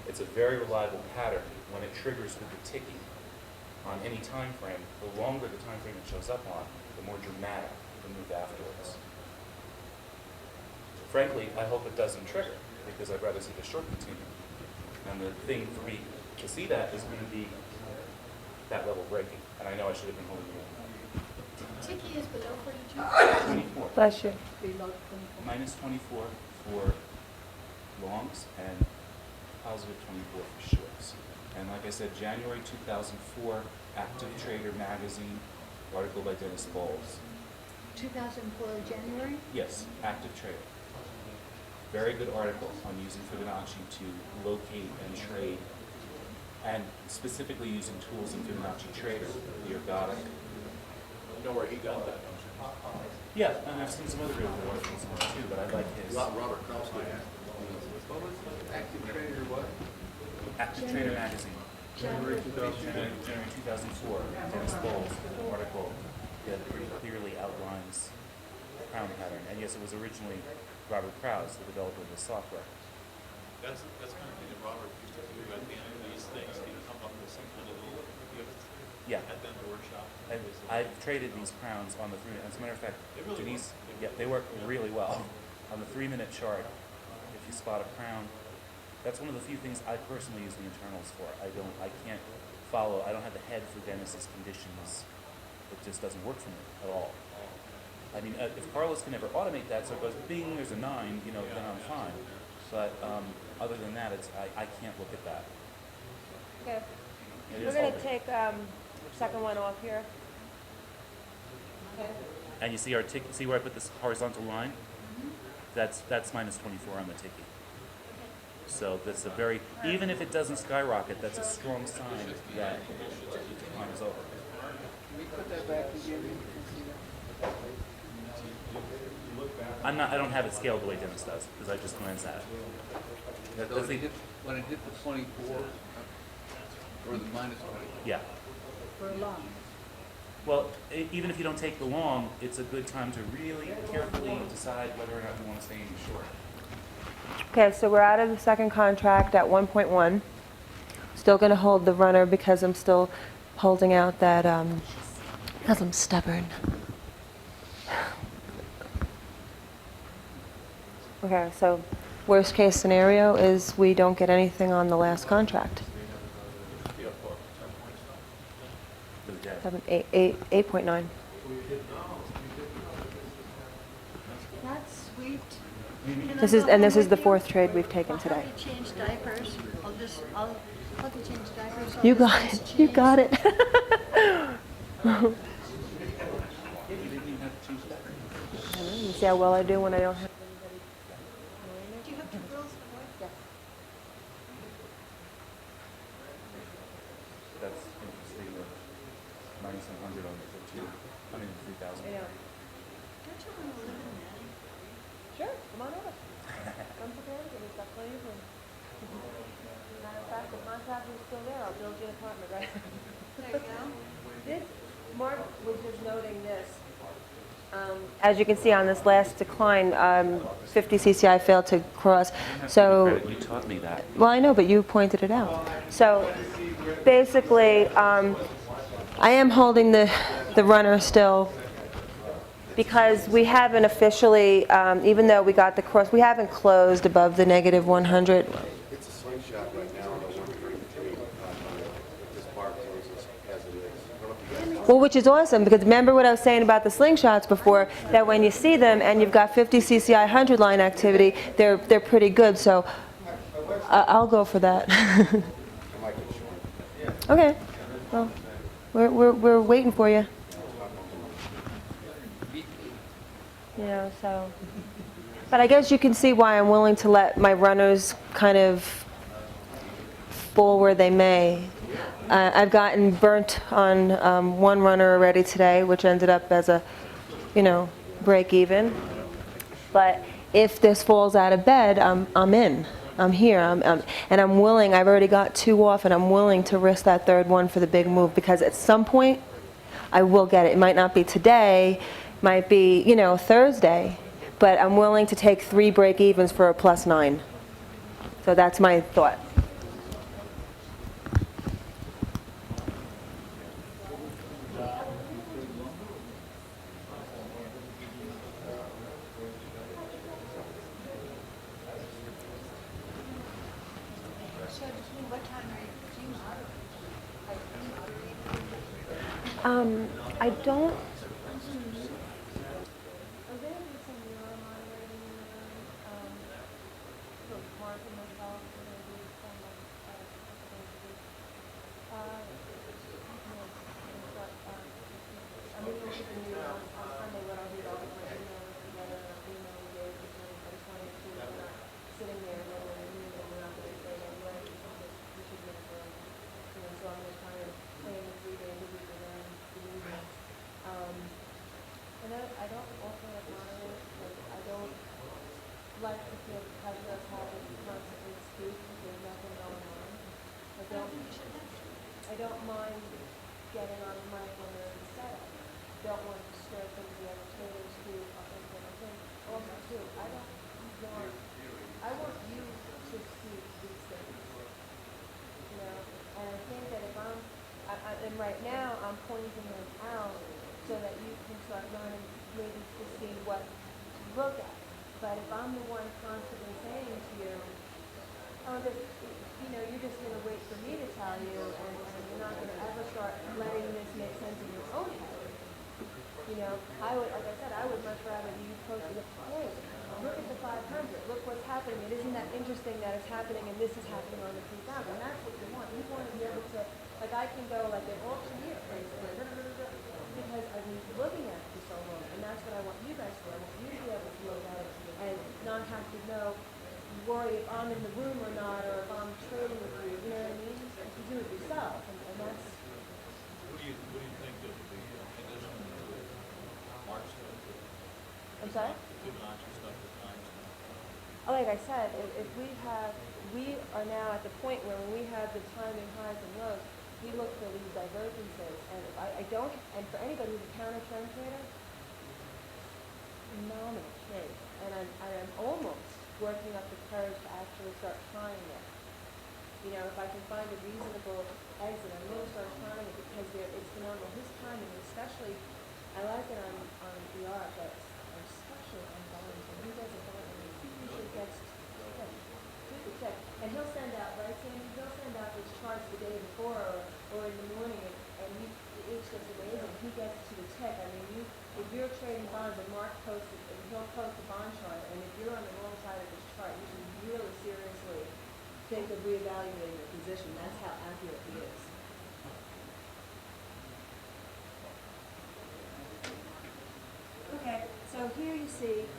[SPEAKER 1] It's a very reliable pattern when it triggers with the ticky on any time frame. The longer the time frame it shows up on, the more dramatic the move afterwards. Frankly, I hope it doesn't trigger because I'd rather see the short continue. And the thing for me to see that is going to be that level breaking. And I know I should have been holding you.
[SPEAKER 2] Tiki is below 42.
[SPEAKER 1] 24.
[SPEAKER 3] Bless you.
[SPEAKER 2] Below 24.
[SPEAKER 1] Minus 24 for longs and positive 24 for shorts. And like I said, January 2004, Active Trader magazine, article by Dennis Bowles.
[SPEAKER 2] 2004 January.
[SPEAKER 1] Yes, Active Trader. Very good article on using Fibonacci to locate and trade, and specifically using tools in Fibonacci Trader, the ergodic.
[SPEAKER 6] You know where he got that, don't you?
[SPEAKER 1] Yeah, and I've seen some other really good articles on it too, but I like his.
[SPEAKER 6] Robert Krause. Active Trader what?
[SPEAKER 1] Active Trader magazine. January 2004, Dennis Bowles article that pretty clearly outlines the crown pattern. And yes, it was originally Robert Krause, the developer of the software.
[SPEAKER 8] That's kind of thing that Robert used to do at the end of these things. He'd come up with some kind of little gift
[SPEAKER 1] Yeah.
[SPEAKER 8] at the end of the workshop.
[SPEAKER 1] And I've traded these crowns on the 3 minute. As a matter of fact,
[SPEAKER 8] They really
[SPEAKER 1] Denise, yeah, they work really well. On the 3 minute chart, if you spot a crown, that's one of the few things I personally use the internals for. I can't follow, I don't have the head for Dennis's conditions. It just doesn't work for me at all. I mean, if Carlos can ever automate that, so it goes bing, there's a 9, you know, then I'm fine. But other than that, I can't look at that.
[SPEAKER 3] Okay.
[SPEAKER 1] It
[SPEAKER 3] We're
[SPEAKER 1] is
[SPEAKER 3] going
[SPEAKER 1] all
[SPEAKER 3] to
[SPEAKER 1] there.
[SPEAKER 3] take second one off here. Okay.
[SPEAKER 1] And you see our tick, see where I put this horizontal line? That's minus 24 on the ticky. So that's a very, even if it doesn't skyrocket, that's a strong sign that the decline is over.
[SPEAKER 6] Can we put that back again?
[SPEAKER 1] I don't have it scaled the way Dennis does, because I just glance at it.
[SPEAKER 6] So when it hit the 24, or the minus 24?
[SPEAKER 1] Yeah.
[SPEAKER 2] For long.
[SPEAKER 1] Well, even if you don't take the long, it's a good time to really carefully decide whether or not you want to stay in short.
[SPEAKER 3] Okay, so we're out of the second contract at 1.1. Still going to hold the runner because I'm still holding out that, because I'm stubborn. Okay, so worst case scenario is we don't get anything on the last contract.
[SPEAKER 1] For the day.
[SPEAKER 3] 8.9.
[SPEAKER 2] That's sweet.
[SPEAKER 3] This is the fourth trade we've taken today.
[SPEAKER 2] I'll help you change diapers. I'll help you change diapers.
[SPEAKER 3] You got it. You got it.
[SPEAKER 1] You didn't even have to change that.
[SPEAKER 3] You see how well I do when I don't have.
[SPEAKER 2] Do you have two girls and a boy?
[SPEAKER 3] Yes.
[SPEAKER 1] That's interesting. Minus 100 on the 2. I mean, 3,000.
[SPEAKER 2] Don't you want to live in Madich?
[SPEAKER 3] Sure, come on over. Come to Connecticut, we've got plenty of room. Matter of fact, the contract is still there, I'll build you an apartment, right?
[SPEAKER 2] There you go.
[SPEAKER 3] This, Mark was just noting this. As you can see on this last decline, 50 CCI failed to cross. So,
[SPEAKER 1] You taught me that.
[SPEAKER 3] well, I know, but you pointed it out. So, basically, I am holding the runner still because we haven't officially, even though we got the cross, we haven't closed above the negative 100.
[SPEAKER 9] It's a slingshot right now on the 133. This bar closes as it is. I don't know if you guys
[SPEAKER 3] Well, which is awesome, because remember what I was saying about the slingshots before, that when you see them and you've got 50 CCI 100 line activity, they're pretty good, so I'll go for that.
[SPEAKER 9] might get short.
[SPEAKER 3] Okay, well, we're waiting for you. You know, so, but I guess you can see why I'm willing to let my runners kind of fall where they may. I've gotten burnt on one runner already today, which ended up as a, break even. But if this falls out of bed, I'm in. I'm here. And I'm willing. I've already got 2 off, and I'm willing to risk that third one for the big move, because at some point, I will get it. It might not be today, might be, Thursday, but I'm willing to take 3 break evens for a +9. So that's my thought.
[SPEAKER 2] So between what time are you, do you moderate? Like, do you moderate?
[SPEAKER 3] I don't.
[SPEAKER 7] Are there gonna be some neuromoderating in the room? So Mark and myself, we're gonna do some like, a couple days a week. I'm gonna look at the new on Sunday what I'll do, I'll get my email together, and I'll email you guys, because I just wanted to, we're not sitting there and then we're in a meeting and we're not gonna say anyway, we should make a, so I'm just trying to plan the 3 days a week around the meetings. And I don't also like moderate, like, I don't like to feel the pressure of having to constantly speak if there's nothing going on. I don't mind getting on the mic when there's a setup. Don't want to disturb some of the other traders who are thinking. Also, too, I want you to see these things. And I think that if and right now I'm pointing them out so that you can start learning maybe to see what to look at. But if I'm the one constantly saying to you, oh, this, you're just going to wait for me to tell you, and you're not going to ever start letting this make sense in your own head. I would, like I said, I would much rather you posted it, hey, look at the 500, look what's happening. It isn't that interesting that it's happening and this is happening on the 2000. And that's what you want. You want to be able to, like I can go like an auctioneer, because I've been looking at it for so long, and that's what I want you guys to do. I want you to be able to look at it and not have to worry if I'm in the room or not, or if I'm trading with you, you know what I mean? You do it yourself, and that's...
[SPEAKER 8] What do you think of the addition of the March stuff?
[SPEAKER 3] I'm sorry?
[SPEAKER 8] The Fibonacci stuff, the time stuff?
[SPEAKER 3] Like I said, if we are now at the point where when we have the timing highs and lows, we look for these divergences. And if I don't, and for anybody who's a counter trend trader, phenomenal trade. And I'm almost working up the courage to actually start trying it. If I can find a reasonable exit, I'm going to start trying it because it's phenomenal. His timing, especially, I like it on VR, but especially on bonds. When he does a bond, he usually gets do the check. And he'll send out, right, Sandy? He'll send out his charts the day before or in the morning, and it's just amazing. He gets to the tick. I mean, if you're trading bonds, and Mark posts it, and he'll post a bond chart, and if you're on the wrong side of his chart, you should really seriously think of reevaluating your position. That's how accurate he is. Okay, so here you see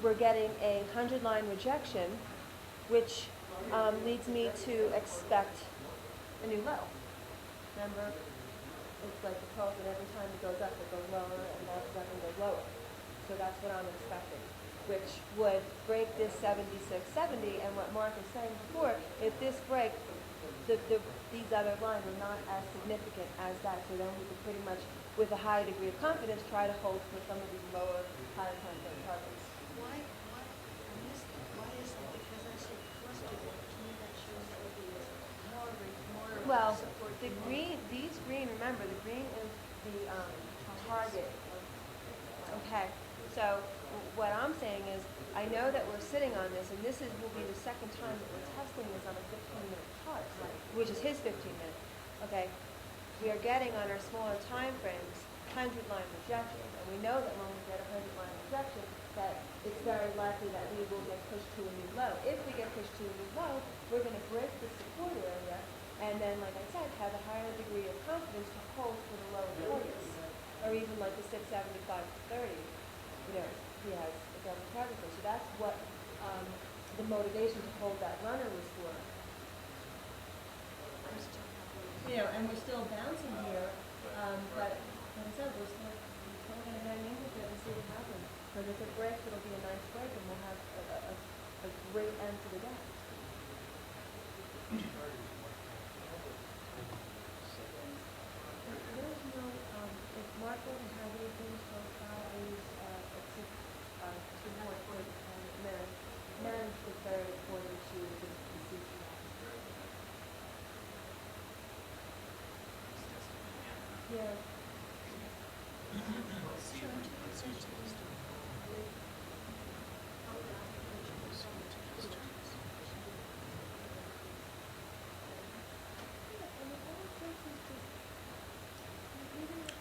[SPEAKER 3] we're getting a 100-line rejection, which leads me to expect a new low. Remember, it's like the pulse, and every time it goes up, it goes lower, and all of a sudden it goes lower. So that's what I'm expecting, which would break this 76.70. And what Mark was saying before, if this breaks, these other lines are not as significant as that. So then we could pretty much, with a high degree of confidence, try to hold for some of these lower, higher confidence targets.
[SPEAKER 2] Why, I missed that. Why is that? Because I said cluster, to me that shows that would be more
[SPEAKER 3] Well,
[SPEAKER 2] support.
[SPEAKER 3] the green, these green, remember, the green is the target. Okay, so what I'm saying is, I know that we're sitting on this, and will be the second time that we're testing this on a 15-minute chart, which is his 15-minute. Okay, we are getting on our smaller time frames 100-line rejection, and we know that when we get a 100-line rejection, that it's very likely that we will get pushed to a new low. If we get pushed to a new low, we're going to break the support area, and then, like I said, have a higher degree of confidence to hold for the lower targets, or even like the 675 to 30. He has a double target there. So that's what the motivation to hold that runner was for.
[SPEAKER 2] You know, and we're still bouncing here, but like I said, we're still gonna hang in with it and see what happens. Because if it breaks, it'll be a nice break and we'll have a great end to the day. There's no, if Mark doesn't have anything so far, I use, two more for, manage the third according to the CCI. Yeah.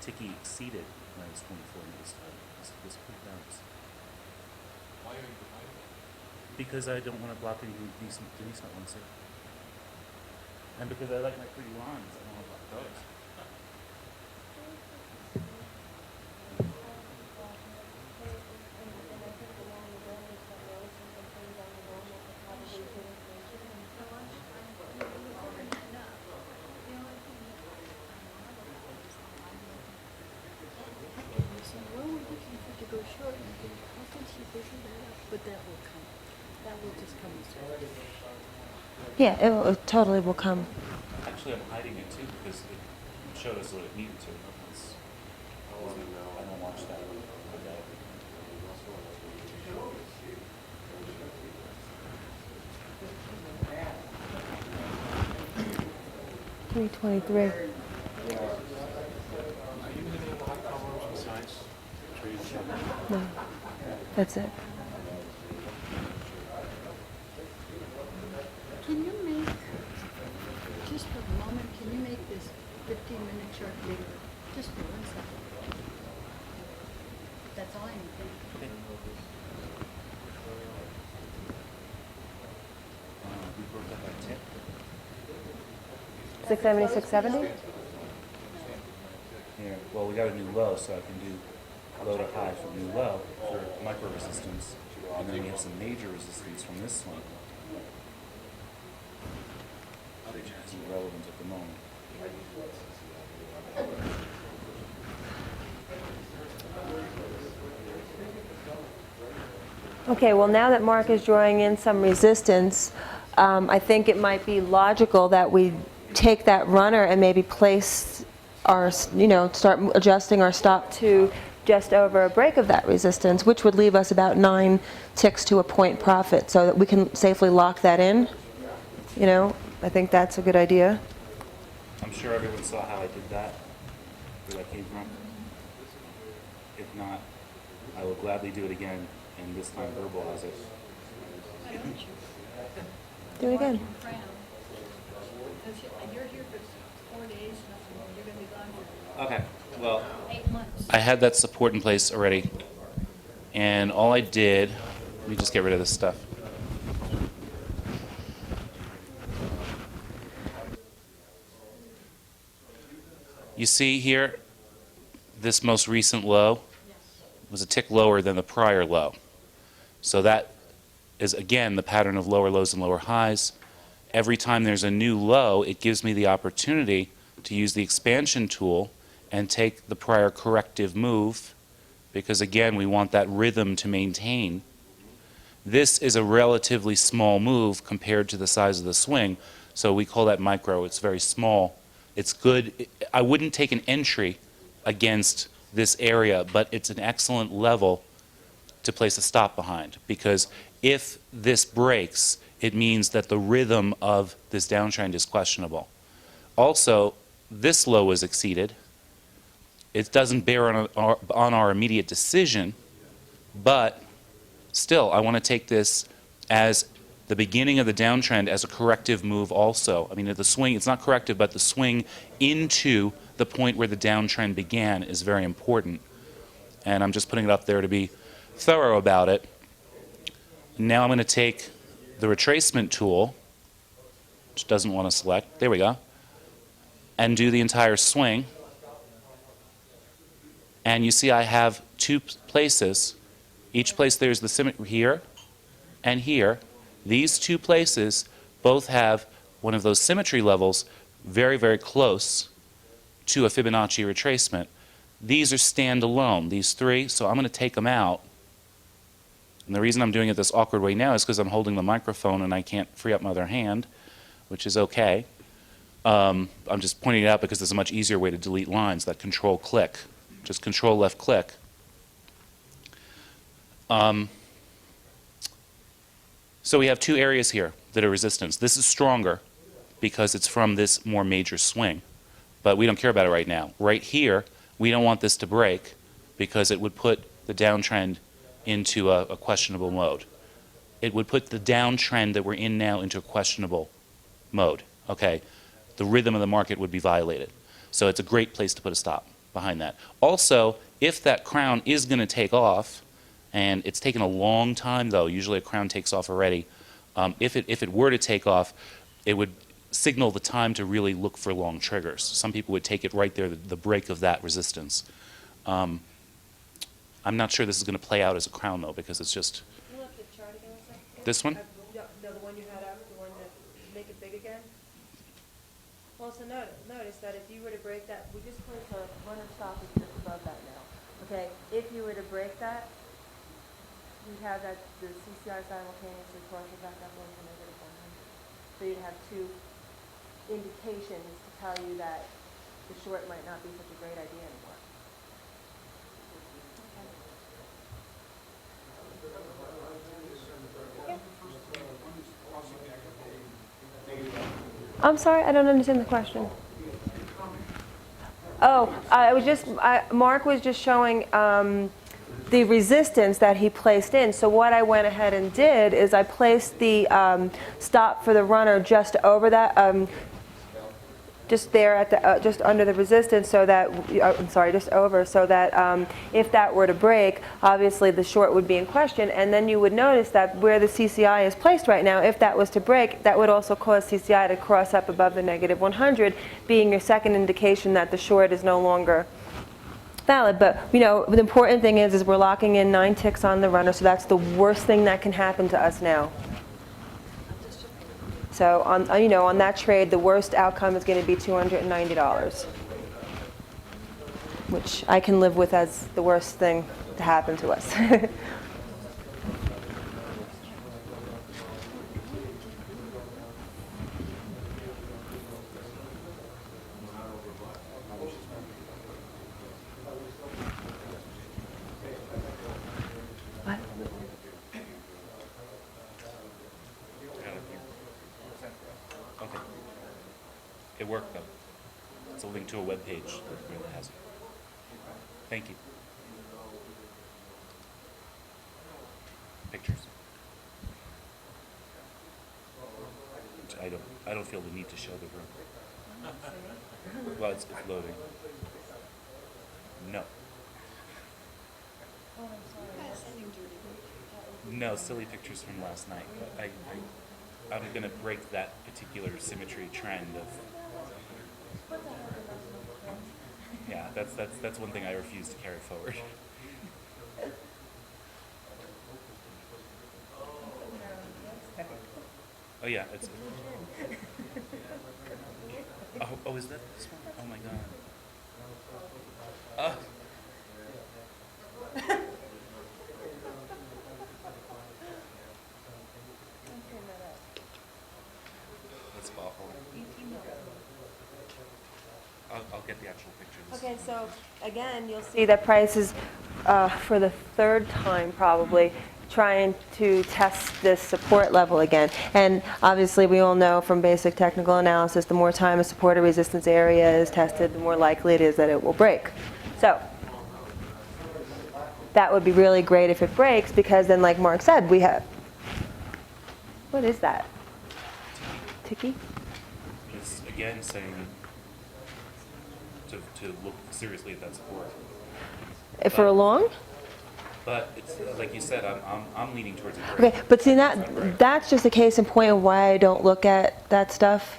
[SPEAKER 1] Tiki exceeded minus 24 this time. This could bounce.
[SPEAKER 8] Why are you behind it?
[SPEAKER 1] Because I don't want to block anything Denise might want to say. And because I like my pretty lines, I don't want to block those.
[SPEAKER 2] Well, we're looking for to go short, and I think, how can she figure that out? But that will come. That will just come as well.
[SPEAKER 3] Yeah, it totally will come.
[SPEAKER 1] Actually, I'm hiding it too because it showed us what it needed to. I don't watch that. Okay.
[SPEAKER 3] 323.
[SPEAKER 4] Are you using any hot colors besides trees?
[SPEAKER 3] No, that's it.
[SPEAKER 2] Can you make, just for a moment, can you make this 15-minute chart bigger? Just for 1 second. That's all I need.
[SPEAKER 1] We broke up our tip.
[SPEAKER 3] 670, 670?
[SPEAKER 1] Here, well, we got a new low, so I can do low to high for new low for micro resistance, and then we have some major resistance from this one. Which isn't relevant at the moment.
[SPEAKER 3] Okay, well, now that Mark is drawing in some resistance, I think it might be logical that we take that runner and maybe place our, start adjusting our stop to just over a break of that resistance, which would leave us about 9 ticks to a point profit, so that we can safely lock that in. I think that's a good idea.
[SPEAKER 1] I'm sure everyone saw how I did that, where that came from. If not, I will gladly do it again, and this time verbalize it.
[SPEAKER 3] Do it again.
[SPEAKER 2] You're here for 4 days, you're going to be gone for
[SPEAKER 1] Okay, well,
[SPEAKER 2] 8 months.
[SPEAKER 1] I had that support in place already, and all I did, let me just get rid of this stuff. You see here, this most recent low was a tick lower than the prior low. So that is, again, the pattern of lower lows and lower highs. Every time there's a new low, it gives me the opportunity to use the expansion tool and take the prior corrective move, because, again, we want that rhythm to maintain. This is a relatively small move compared to the size of the swing, so we call that micro. It's very small. It's good. I wouldn't take an entry against this area, but it's an excellent level to place a stop behind, because if this breaks, it means that the rhythm of this downtrend is questionable. Also, this low is exceeded. It doesn't bear on our immediate decision, but still, I want to take this as the beginning of the downtrend as a corrective move also. I mean, the swing, it's not corrective, but the swing into the point where the downtrend began is very important. And I'm just putting it up there to be thorough about it. Now I'm going to take the retracement tool, which doesn't want to select, there we go, and do the entire swing. And you see I have 2 places. Each place there's the symmetry here and here. These 2 places both have one of those symmetry levels very, very close to a Fibonacci retracement. These are standalone, these three, so I'm going to take them out. And the reason I'm doing it this awkward way now is because I'm holding the microphone and I can't free up my other hand, which is okay. I'm just pointing it out because there's a much easier way to delete lines, that control click. Just control left click. So we have two areas here that are resistance. This is stronger because it's from this more major swing, but we don't care about it right now. Right here, we don't want this to break because it would put the downtrend into a questionable mode. It would put the downtrend that we're in now into a questionable mode, okay? The rhythm of the market would be violated. So it's a great place to put a stop behind that. Also, if that crown is going to take off, and it's taken a long time though, usually a crown takes off already, if it were to take off, it would signal the time to really look for long triggers. Some people would take it right there, the break of that resistance. I'm not sure this is going to play out as a crown though, because it's just...
[SPEAKER 7] Can you look at the chart again a second?
[SPEAKER 1] This one?
[SPEAKER 7] No, the one you had up, the one that, make it big again? Well, so notice that if you were to break that,
[SPEAKER 3] We just placed a runner stop is just above that now. Okay, if you were to break that, you'd have that the CCI simultaneously crossing back up into negative 100. So you'd have two indications to tell you that the short might not be such a great idea anymore. I'm sorry, I don't understand the question. Oh, Mark was just showing the resistance that he placed in. So what I went ahead and did is I placed the stop for the runner just over that, just there at the, just under the resistance, so that, I'm sorry, just over, so that if that were to break, obviously the short would be in question, and then you would notice that where the CCI is placed right now, if that was to break, that would also cause CCI to cross up above the negative 100, being your second indication that the short is no longer valid. But you know, the important thing is we're locking in 9 ticks on the runner, so that's the worst thing that can happen to us now. So on, you know, on that trade, the worst outcome is going to be $290, which I can live with as the worst thing to happen to us. What?
[SPEAKER 1] Okay. It worked though. It's a link to a web page that really has it. Thank you. Pictures. Which I don't feel the need to show the room. Well, it's loading. No. No, silly pictures from last night. I'm going to break that particular symmetry trend of. Yeah, that's one thing I refuse to carry forward. Oh yeah, it's. Oh, is that this one? Oh my god. That's awful. I'll get the actual pictures.
[SPEAKER 3] Okay, so again, you'll see that price is, for the third time probably, trying to test this support level again. And obviously we all know from basic technical analysis, the more time a support or resistance area is tested, the more likely it is that it will break. So that would be really great if it breaks, because then, like Mark said, we have, what is that? Ticky?
[SPEAKER 1] It's again saying to look seriously at that support.
[SPEAKER 3] For a long?
[SPEAKER 1] But it's like you said, I'm leaning towards it.
[SPEAKER 3] Okay, but see, that's just a case in point of why I don't look at that stuff.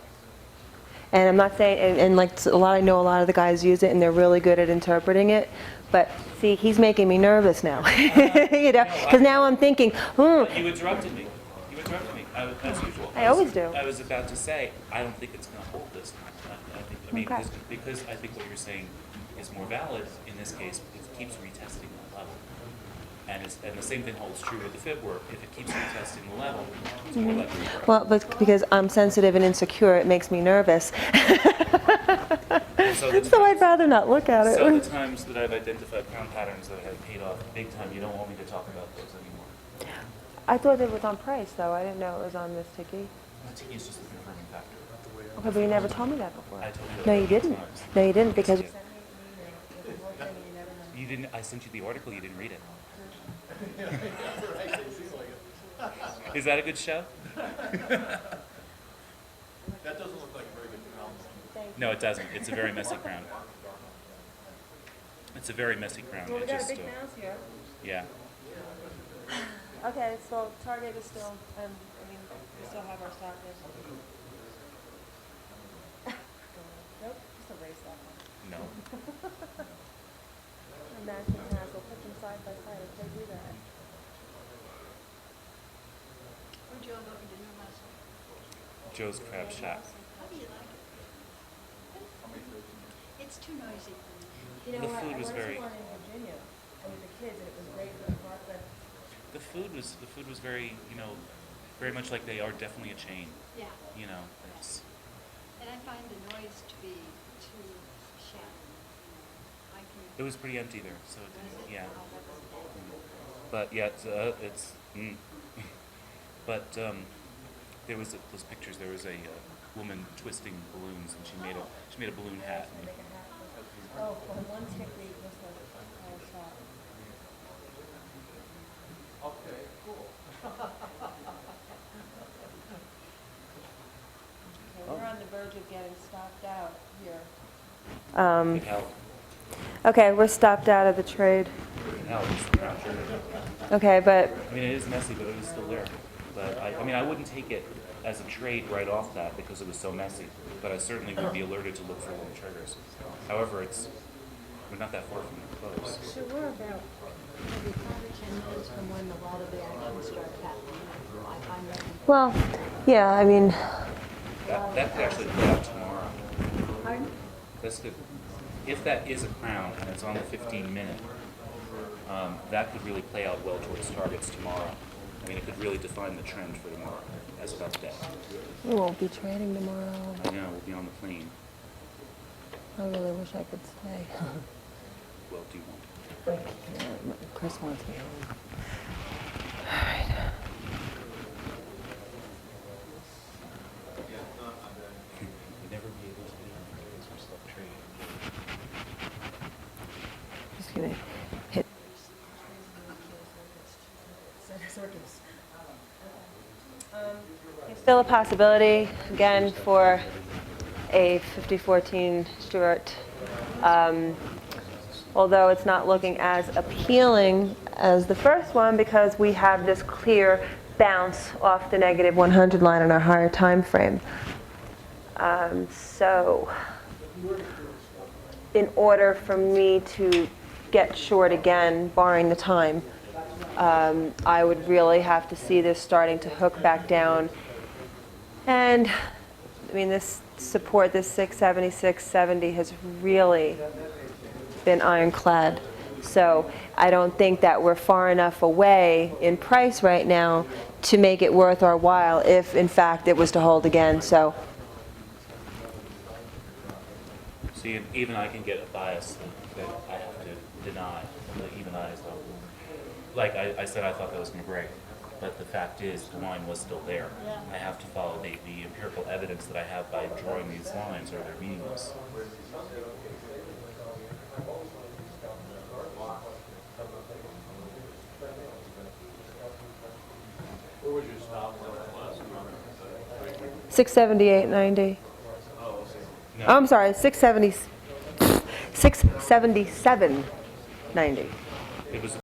[SPEAKER 3] And I'm not saying, and like I know a lot of the guys use it and they're really good at interpreting it. But see, he's making me nervous now. You know, because now I'm thinking,
[SPEAKER 1] You interrupted me. You interrupted me, as usual.
[SPEAKER 3] I always do.
[SPEAKER 1] I was about to say, I don't think it's going to hold this time. I mean,
[SPEAKER 3] Okay.
[SPEAKER 1] because I think what you're saying is more valid in this case, because it keeps retesting the level. And the same thing holds true with the fib work. If it keeps retesting the level, it's more likely to break.
[SPEAKER 3] Well, but because I'm sensitive and insecure, it makes me nervous.
[SPEAKER 1] So the
[SPEAKER 3] So I'd rather not look at
[SPEAKER 1] So the
[SPEAKER 3] it.
[SPEAKER 1] times that I've identified crown patterns that have paid off big time, you don't want me to talk about those anymore.
[SPEAKER 3] I thought it was on price, though. I didn't know it was on Miss Tiki.
[SPEAKER 1] The Tiki is just a confirming factor.
[SPEAKER 3] Okay, but you never told me that before.
[SPEAKER 1] I told you that
[SPEAKER 3] No, you
[SPEAKER 1] multiple
[SPEAKER 3] didn't.
[SPEAKER 1] times.
[SPEAKER 3] No, you didn't, because
[SPEAKER 1] You didn't. I sent you the article. You didn't read it. Is that a good show?
[SPEAKER 8] That doesn't look like a very good crown.
[SPEAKER 1] No, it doesn't. It's a very messy crown. It's a very messy crown.
[SPEAKER 3] Well, we
[SPEAKER 1] It
[SPEAKER 3] got a
[SPEAKER 1] just,
[SPEAKER 3] big mouse here.
[SPEAKER 1] yeah.
[SPEAKER 3] Okay, so Target is still, I mean, we still have our stock there. Nope, just erase that one.
[SPEAKER 1] No.
[SPEAKER 3] Imagine that, we'll put them side by side if they do that.
[SPEAKER 2] Where'd you all go for dinner last night?
[SPEAKER 1] Joe's Crab Shack.
[SPEAKER 2] How do you like it? It's too noisy for me.
[SPEAKER 3] You know
[SPEAKER 1] The
[SPEAKER 3] what,
[SPEAKER 1] food
[SPEAKER 3] I
[SPEAKER 1] was
[SPEAKER 3] went to
[SPEAKER 1] very-
[SPEAKER 3] one in Virginia, and with the kids, and it was great for the park, but
[SPEAKER 1] The food was very, very much like they are definitely a chain.
[SPEAKER 2] Yeah,
[SPEAKER 1] You know, it's
[SPEAKER 2] and I find the noise to be too shallow. I can.
[SPEAKER 1] it was pretty empty there, so it didn't. Yeah.
[SPEAKER 2] Oh, that was bad.
[SPEAKER 1] But yeah, it's but there was those pictures. There was a woman twisting balloons, and she made a balloon hat. And
[SPEAKER 3] oh, well, one chickweed was the stop.
[SPEAKER 8] Okay, cool.
[SPEAKER 3] Okay, we're on the verge of getting stopped out here.
[SPEAKER 1] it helped.
[SPEAKER 3] Okay, we're stopped out of the trade.
[SPEAKER 1] It helped.
[SPEAKER 3] Okay, but
[SPEAKER 1] I mean, it is messy, but it is still there. But I mean, I wouldn't take it as a trade right off that because it was so messy. But I certainly would be alerted to look for little triggers. However, we're not that far from the close.
[SPEAKER 2] So we're about maybe 5 or 10 minutes from when the lot of the action starts happening. I'm ready.
[SPEAKER 3] well, yeah, I mean,
[SPEAKER 1] That could actually play out tomorrow.
[SPEAKER 2] Pardon?
[SPEAKER 1] If that is a crown and it's on the 15-minute, that could really play out well towards targets tomorrow. I mean, it could really define the trend for tomorrow as about that.
[SPEAKER 3] we won't be trading tomorrow.
[SPEAKER 1] I know, we'll be on the plane.
[SPEAKER 3] I really wish I could stay.
[SPEAKER 1] Well, do you want?
[SPEAKER 3] Chris wants me home.
[SPEAKER 1] You'd never be able to leave because we're still trading.
[SPEAKER 3] Just gonna hit. Still a possibility, again, for a 50-14 Stuart. Although it's not looking as appealing as the first one because we have this clear bounce off the negative 100 line on our higher time frame. So in order for me to get short again, barring the time, I would really have to see this starting to hook back down. And I mean, this support, this 670, 670 has really been ironclad. So I don't think that we're far enough away in price right now to make it worth our while if, in fact, it was to hold again. So
[SPEAKER 1] See, even I can get a bias that I have to deny. Even I don't. Like I said, I thought that was going to break. But the fact is, the line was still there. I have to follow the empirical evidence that I have by drawing these lines, or they're meaningless.
[SPEAKER 8] Where would you stop on the last crown?
[SPEAKER 3] 678.90. Oh, I'm sorry, 670, 677.90.
[SPEAKER 1] It was